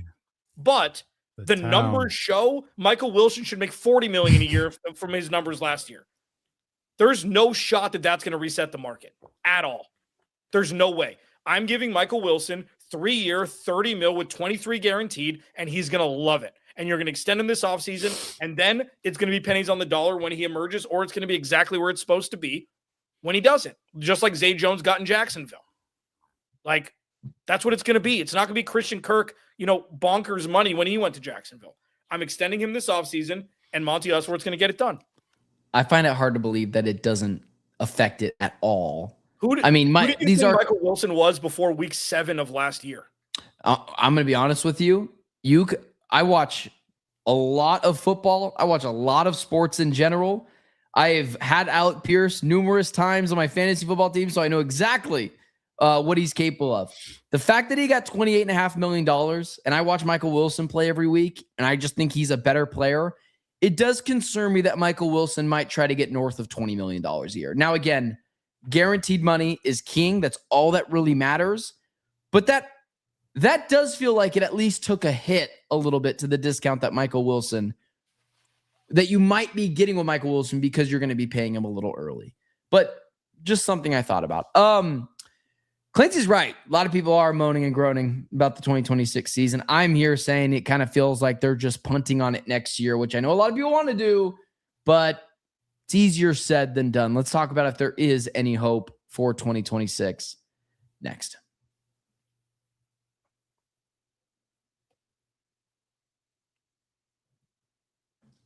but the numbers show Michael Wilson should make $40 million a year from his numbers last year. There's no shot that that's going to reset the market at all. There's no way. I'm giving Michael Wilson 3-year, $30 million with 23 guaranteed, and he's going to love it. And you're going to extend him this offseason, and then it's going to be pennies on the dollar when he emerges, or it's going to be exactly where it's supposed to be when he doesn't, just like Zay Jones got in Jacksonville. Like, that's what it's going to be. It's not going to be Christian Kirk, bonkers money when he went to Jacksonville. I'm extending him this offseason, and Monti, that's where it's going to get it done. I find it hard to believe that it doesn't affect it at all. Who did you think Michael Wilson was before week 7 of last year? I'm going to be honest with you. I watch a lot of football. I watch a lot of sports in general. I've had Alec Pierce numerous times on my fantasy football team, so I know exactly what he's capable of. The fact that he got $28.5 million, and I watch Michael Wilson play every week, and I just think he's a better player, it does concern me that Michael Wilson might try to get north of $20 million a year. Now, again, guaranteed money is king. That's all that really matters. But that does feel like it at least took a hit a little bit to the discount that you might be getting with Michael Wilson because you're going to be paying him a little early. But just something I thought about. Clancy's right. A lot of people are moaning and groaning about the 2026 season. I'm here saying it kind of feels like they're just punting on it next year, which I know a lot of people want to do, but it's easier said than done. Let's talk about if there is any hope for 2026 next.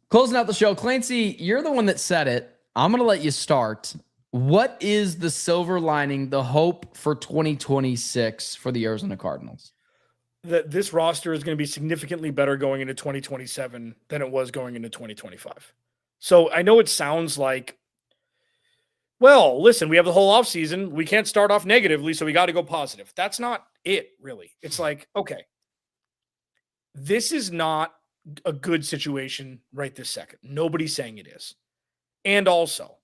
Closing out the show, Clancy, you're the one that said it. I'm going to let you start. What is the silver lining, the hope for 2026 for the Arizona Cardinals? That this roster is going to be significantly better going into 2027 than it was going into 2025. So I know it sounds like, well, listen, we have the whole offseason. We can't start off negatively, so we got to go positive. That's not it, really. It's like, okay, this is not a good situation right this second. Nobody's saying it is. And also,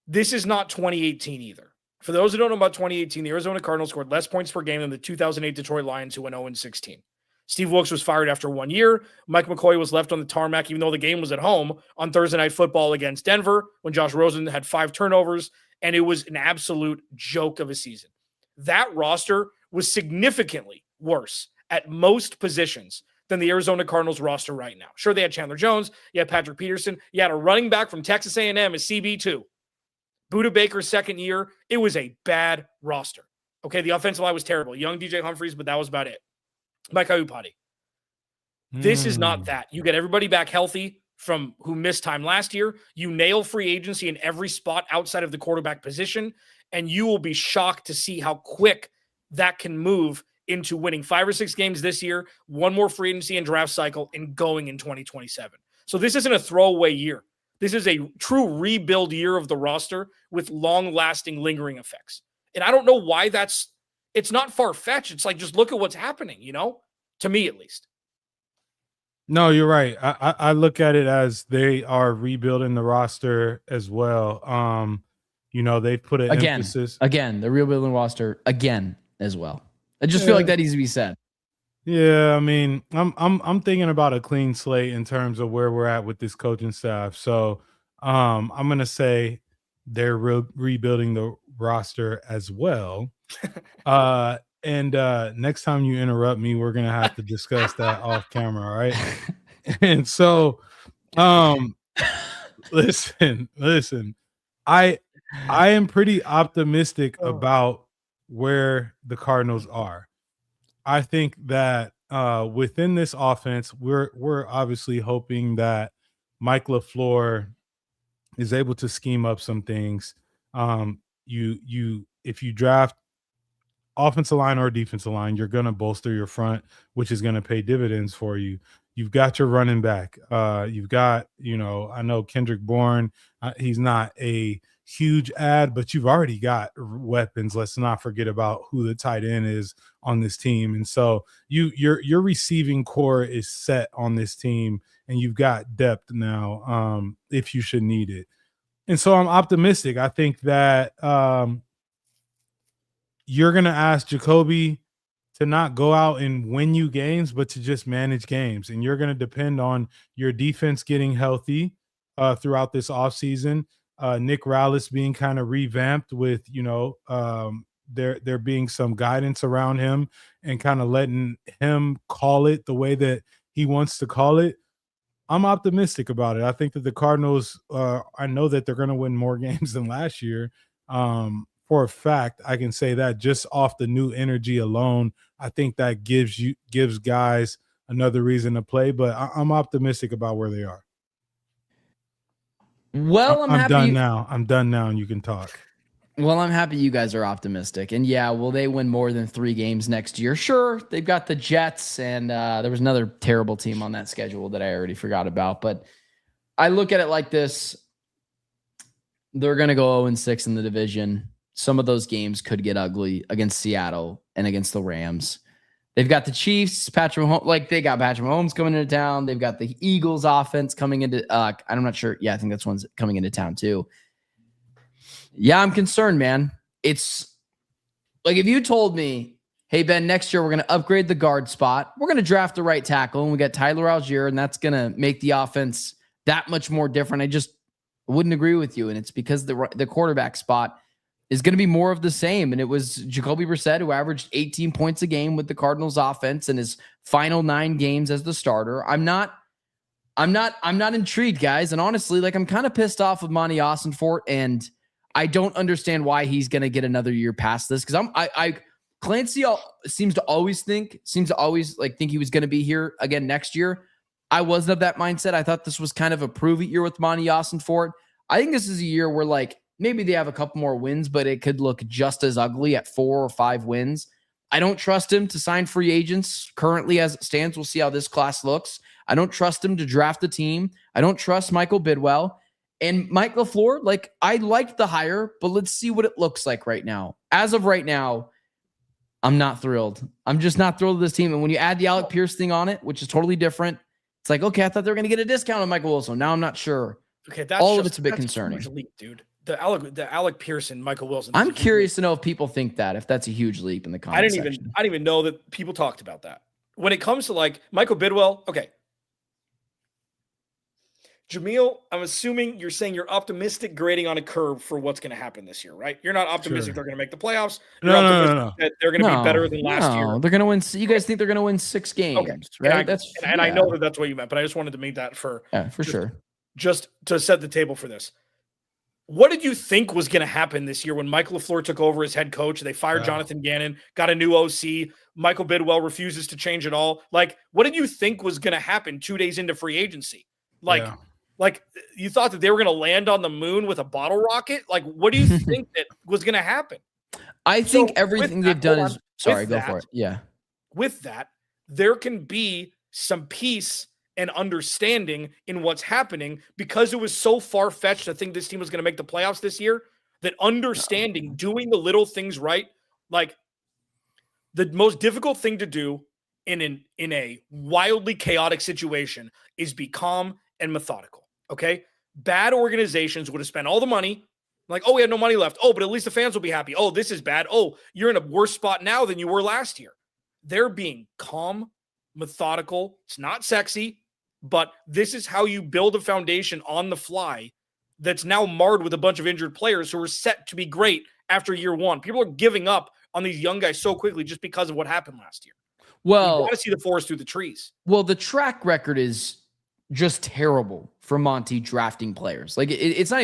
this is not 2018 either. For those who don't know about 2018, the Arizona Cardinals scored less points per game than the 2008 Detroit Lions, who went 0-16. Steve Wilkes was fired after 1 year. Mike McCoy was left on the tarmac, even though the game was at home on Thursday Night Football against Denver when Josh Rosen had 5 turnovers, and it was an absolute joke of a season. That roster was significantly worse at most positions than the Arizona Cardinals roster right now. Sure, they had Chandler Jones. You had Patrick Peterson. You had a running back from Texas A&M as CB2. Buda Baker's second year, it was a bad roster. Okay, the offensive line was terrible. Young DJ Humphries, but that was about it. Mike Iupati. This is not that. You get everybody back healthy from who missed time last year. You nail free agency in every spot outside of the quarterback position, and you will be shocked to see how quick that can move into winning 5 or 6 games this year, one more free agency and draft cycle, and going in 2027. So this isn't a throwaway year. This is a true rebuild year of the roster with long-lasting, lingering effects. And I don't know why it's not far-fetched. It's like, just look at what's happening, to me at least. No, you're right. I look at it as they are rebuilding the roster as well. They put an emphasis. Again, the rebuilding roster again as well. I just feel like that needs to be said. Yeah, I mean, I'm thinking about a clean slate in terms of where we're at with this coaching staff. So I'm gonna say they're rebuilding the roster as well. And next time you interrupt me, we're gonna have to discuss that off camera, all right? And so, listen. I am pretty optimistic about where the Cardinals are. I think that within this offense, we're obviously hoping that Mike LaFleur is able to scheme up some things. If you draft offensive line or defensive line, you're going to bolster your front, which is going to pay dividends for you. You've got your running back. You've got, I know Kendrick Bourne. He's not a huge ad, but you've already got weapons. Let's not forget about who the tight end is on this team. And so your receiving core is set on this team, and you've got depth now if you should need it. And so I'm optimistic. I think that you're going to ask Jacoby to not go out and win you games, but to just manage games. And you're going to depend on your defense getting healthy throughout this offseason. Nick Rallis being kind of revamped with, there being some guidance around him and kind of letting him call it the way that he wants to call it. I'm optimistic about it. I think that the Cardinals, I know that they're going to win more games than last year. For a fact, I can say that just off the new energy alone. I think that gives guys another reason to play, but I'm optimistic about where they are. Well, I'm done now. I'm done now, and you can talk. Well, I'm happy you guys are optimistic. And yeah, will they win more than 3 games next year? Sure. They've got the Jets, and there was another terrible team on that schedule that I already forgot about. But I look at it like this. They're going to go 0-6 in the division. Some of those games could get ugly against Seattle and against the Rams. They've got the Chiefs, Patrick Mahomes, they got Patrick Mahomes coming into town. They've got the Eagles offense coming into, I'm not sure. Yeah, I think that's one's coming into town too. Yeah, I'm concerned, man. It's like if you told me, hey, Ben, next year we're going to upgrade the guard spot. We're going to draft the right tackle, and we got Tyler Allgeier, and that's going to make the offense that much more different. I just wouldn't agree with you, and it's because the quarterback spot is going to be more of the same. And it was Jacoby Brissett who averaged 18 points a game with the Cardinals offense in his final 9 games as the starter. I'm not intrigued, guys. And honestly, like I'm kind of pissed off with Monti Ossenfort, and I don't understand why he's going to get another year past this. Cause Clancy seems to always think he was going to be here again next year. I wasn't of that mindset. I thought this was kind of a prove it year with Monti Ossenfort. I think this is a year where like, maybe they have a couple more wins, but it could look just as ugly at 4 or 5 wins. I don't trust him to sign free agents currently as it stands. We'll see how this class looks. I don't trust him to draft a team. I don't trust Michael Bidwell. And Mike LaFleur, like I liked the hire, but let's see what it looks like right now. As of right now, I'm not thrilled. I'm just not thrilled with this team. And when you add the Alec Pierce thing on it, which is totally different, it's like, okay, I thought they were going to get a discount on Michael Wilson. Now I'm not sure. Okay, all of it's a bit concerning. Dude. The Alec Pierce and Michael Wilson. I'm curious to know if people think that, if that's a huge leap in the comments section. I didn't even know that people talked about that. When it comes to like Michael Bidwell, okay. Jamil, I'm assuming you're saying you're optimistic grading on a curve for what's going to happen this year, right? You're not optimistic they're going to make the playoffs. You're optimistic that they're going to be better than last year. They're going to win. You guys think they're going to win 6 games, right? And I know that that's what you meant, but I just wanted to make that for sure. Just to set the table for this. What did you think was going to happen this year when Mike LaFleur took over as head coach? They fired Jonathan Gannon, got a new OC. Michael Bidwell refuses to change it all. Like, what did you think was going to happen 2 days into free agency? Like you thought that they were going to land on the moon with a bottle rocket? Like, what do you think that was going to happen? I think everything they've done is – sorry, go for it. Yeah. With that, there can be some peace and understanding in what's happening because it was so far-fetched to think this team was going to make the playoffs this year, that understanding, doing the little things right, like the most difficult thing to do in a wildly chaotic situation is be calm and methodical, okay? Bad organizations would have spent all the money, like, oh, we had no money left. Oh, but at least the fans will be happy. Oh, this is bad. Oh, you're in a worse spot now than you were last year. They're being calm, methodical. It's not sexy. But this is how you build a foundation on the fly that's now marred with a bunch of injured players who are set to be great after year 1. People are giving up on these young guys so quickly just because of what happened last year. Well, you got to see the forest through the trees. Well, the track record is just terrible for Monti drafting players. Like it's not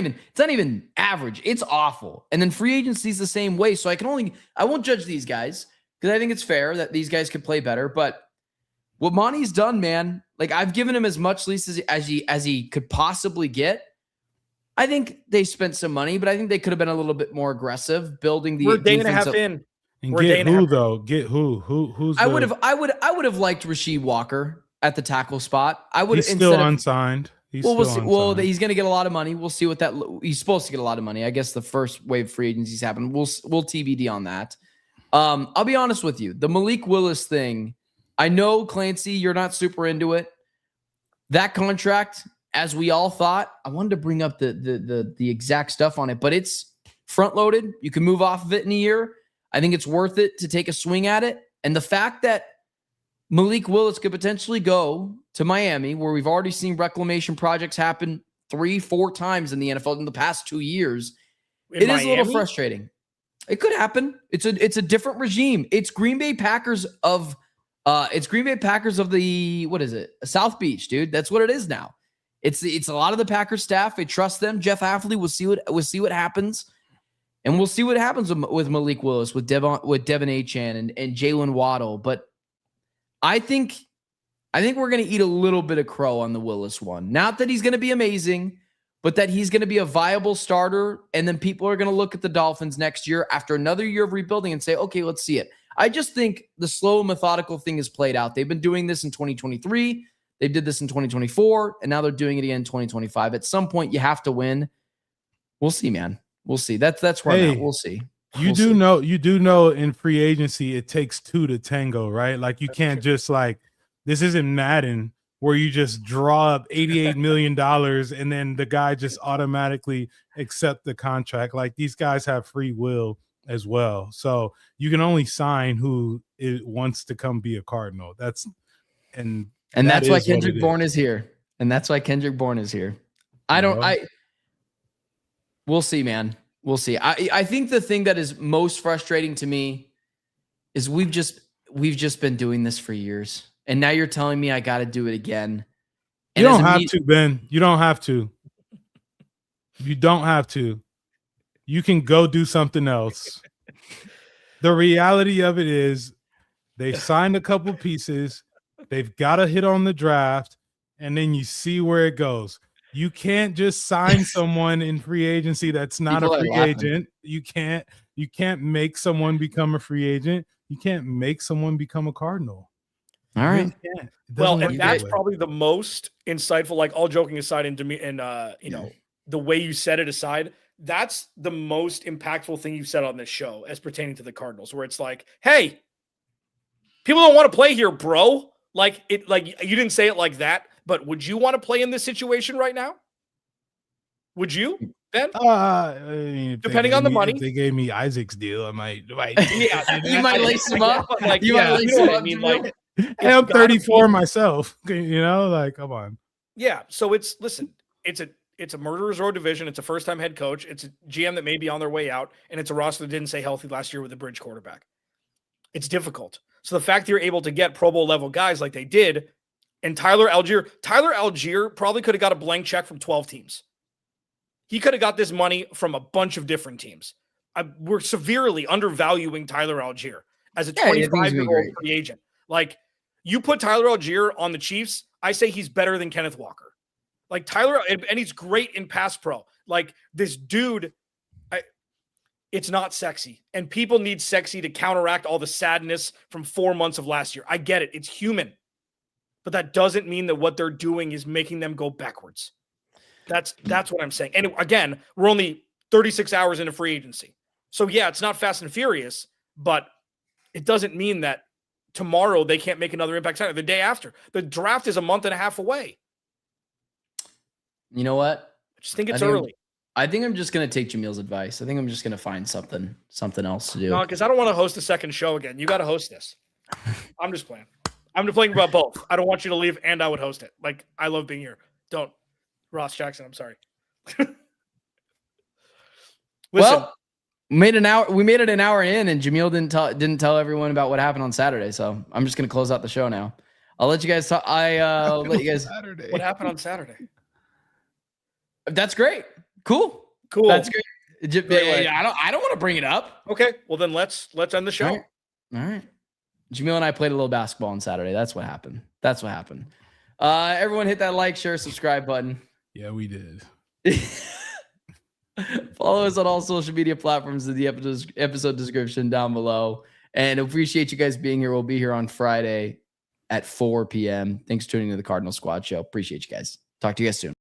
even average. It's awful. And then free agency is the same way. So I won't judge these guys. because I think it's fair that these guys could play better. But what Monti's done, man, like I've given him as much lease as he could possibly get. I think they spent some money, but I think they could have been a little bit more aggressive building the. We're a day and a half in. And get who though? Get who? Who's? I would have liked Rasheed Walker at the tackle spot. I would. He's still unsigned. We'll see. Well, he's going to get a lot of money. We'll see what that. He's supposed to get a lot of money. I guess the first wave free agencies happen. We'll TBD on that. I'll be honest with you. The Malik Willis thing. I know, Clancy, you're not super into it. That contract, as we all thought, I wanted to bring up the exact stuff on it, but it's front loaded. You can move off of it in a year. I think it's worth it to take a swing at it. And the fact that Malik Willis could potentially go to Miami, where we've already seen reclamation projects happen 3-4 times in the NFL in the past 2 years, it is a little frustrating. It could happen. It's a different regime. It's Green Bay Packers of the, what is it? South Beach, dude. That's what it is now. It's a lot of the Packers staff. They trust them. Jeff Hafley will see what happens. And we'll see what happens with Malik Willis, with Devon Achane and Jalen Waddle. But I think we're going to eat a little bit of crow on the Willis one. Not that he's going to be amazing, but that he's going to be a viable starter. And then people are going to look at the Dolphins next year after another year of rebuilding and say, okay, let's see it. I just think the slow, methodical thing is played out. They've been doing this in 2023. They did this in 2024, and now they're doing it again in 2025. At some point, you have to win. We'll see, man. We'll see. That's where I'm at. We'll see. You do know in free agency it takes two to tango, right? Like you can't just like, this isn't Madden where you just draw up $88 million and then the guy just automatically accept the contract. Like these guys have free will as well. So you can only sign who wants to come be a Cardinal. That's why Kendrick Bourne is here. And that's why Kendrick Bourne is here. We'll see, man. We'll see. I think the thing that is most frustrating to me is we've just been doing this for years. And now you're telling me I got to do it again. And you don't have to, Ben. You don't have to. You don't have to. You can go do something else. The reality of it is they signed a couple pieces. They've got to hit on the draft, and then you see where it goes. You can't just sign someone in free agency that's not a free agent. You can't make someone become a free agent. You can't make someone become a Cardinal. All right. Well, and that's probably the most insightful, like all joking aside and the way you said it aside, that's the most impactful thing you've said on this show as pertaining to the Cardinals, where it's like, hey, people don't want to play here, bro. Like you didn't say it like that, but would you want to play in this situation right now? Would you, Ben? Depending on the money. If they gave me Isaac's deal, I might yeah, you might lace him up. Like, you might lace him up. I mean, like, I'm 34 myself. You know, like, come on. Yeah. So it's a murderer's row division. It's a first-time head coach. It's a GM that may be on their way out, and it's a roster that didn't stay healthy last year with a bridge quarterback. It's difficult. So the fact that you're able to get Pro Bowl level guys like they did, and Tyler Allgeier probably could have got a blank check from 12 teams. He could have got this money from a bunch of different teams. We're severely undervaluing Tyler Allgeier as a 25-year-old free agent. Like, you put Tyler Allgeier on the Chiefs, I say he's better than Kenneth Walker. Like Tyler, and he's great in pass pro. Like this dude, it's not sexy. And people need sexy to counteract all the sadness from 4 months of last year. I get it. It's human. But that doesn't mean that what they're doing is making them go backwards. That's what I'm saying. And again, we're only 36 hours into free agency. So yeah, it's not Fast and Furious, but it doesn't mean that tomorrow they can't make another impact signing. The day after. The draft is a month and a half away. You know what? I just think it's early. I think I'm just going to take Jamil's advice. I think I'm just going to find something else to do. No, because I don't want to host a second show again. You got to host this. I'm just playing. I'm just playing about both. I don't want you to leave, and I would host it. Like, I love being here. Don't. Ross Jackson, I'm sorry. Listen. Well, we made it an hour in, and Jamil didn't tell everyone about what happened on Saturday. So I'm just going to close out the show now. I'll let you guys talk. I'll let you guys. What happened on Saturday? That's great. Cool. That's great. Yeah, I don't want to bring it up. Okay. Well, then let's end the show. All right. Jamil and I played a little basketball on Saturday. That's what happened. Everyone hit that like, share, subscribe button. Yeah, we did. Follow us on all social media platforms in the episode description down below. And appreciate you guys being here. We'll be here on Friday at 4 p.m. Thanks for tuning in to the Cardinal Squad Show. Appreciate you guys. Talk to you guys soon.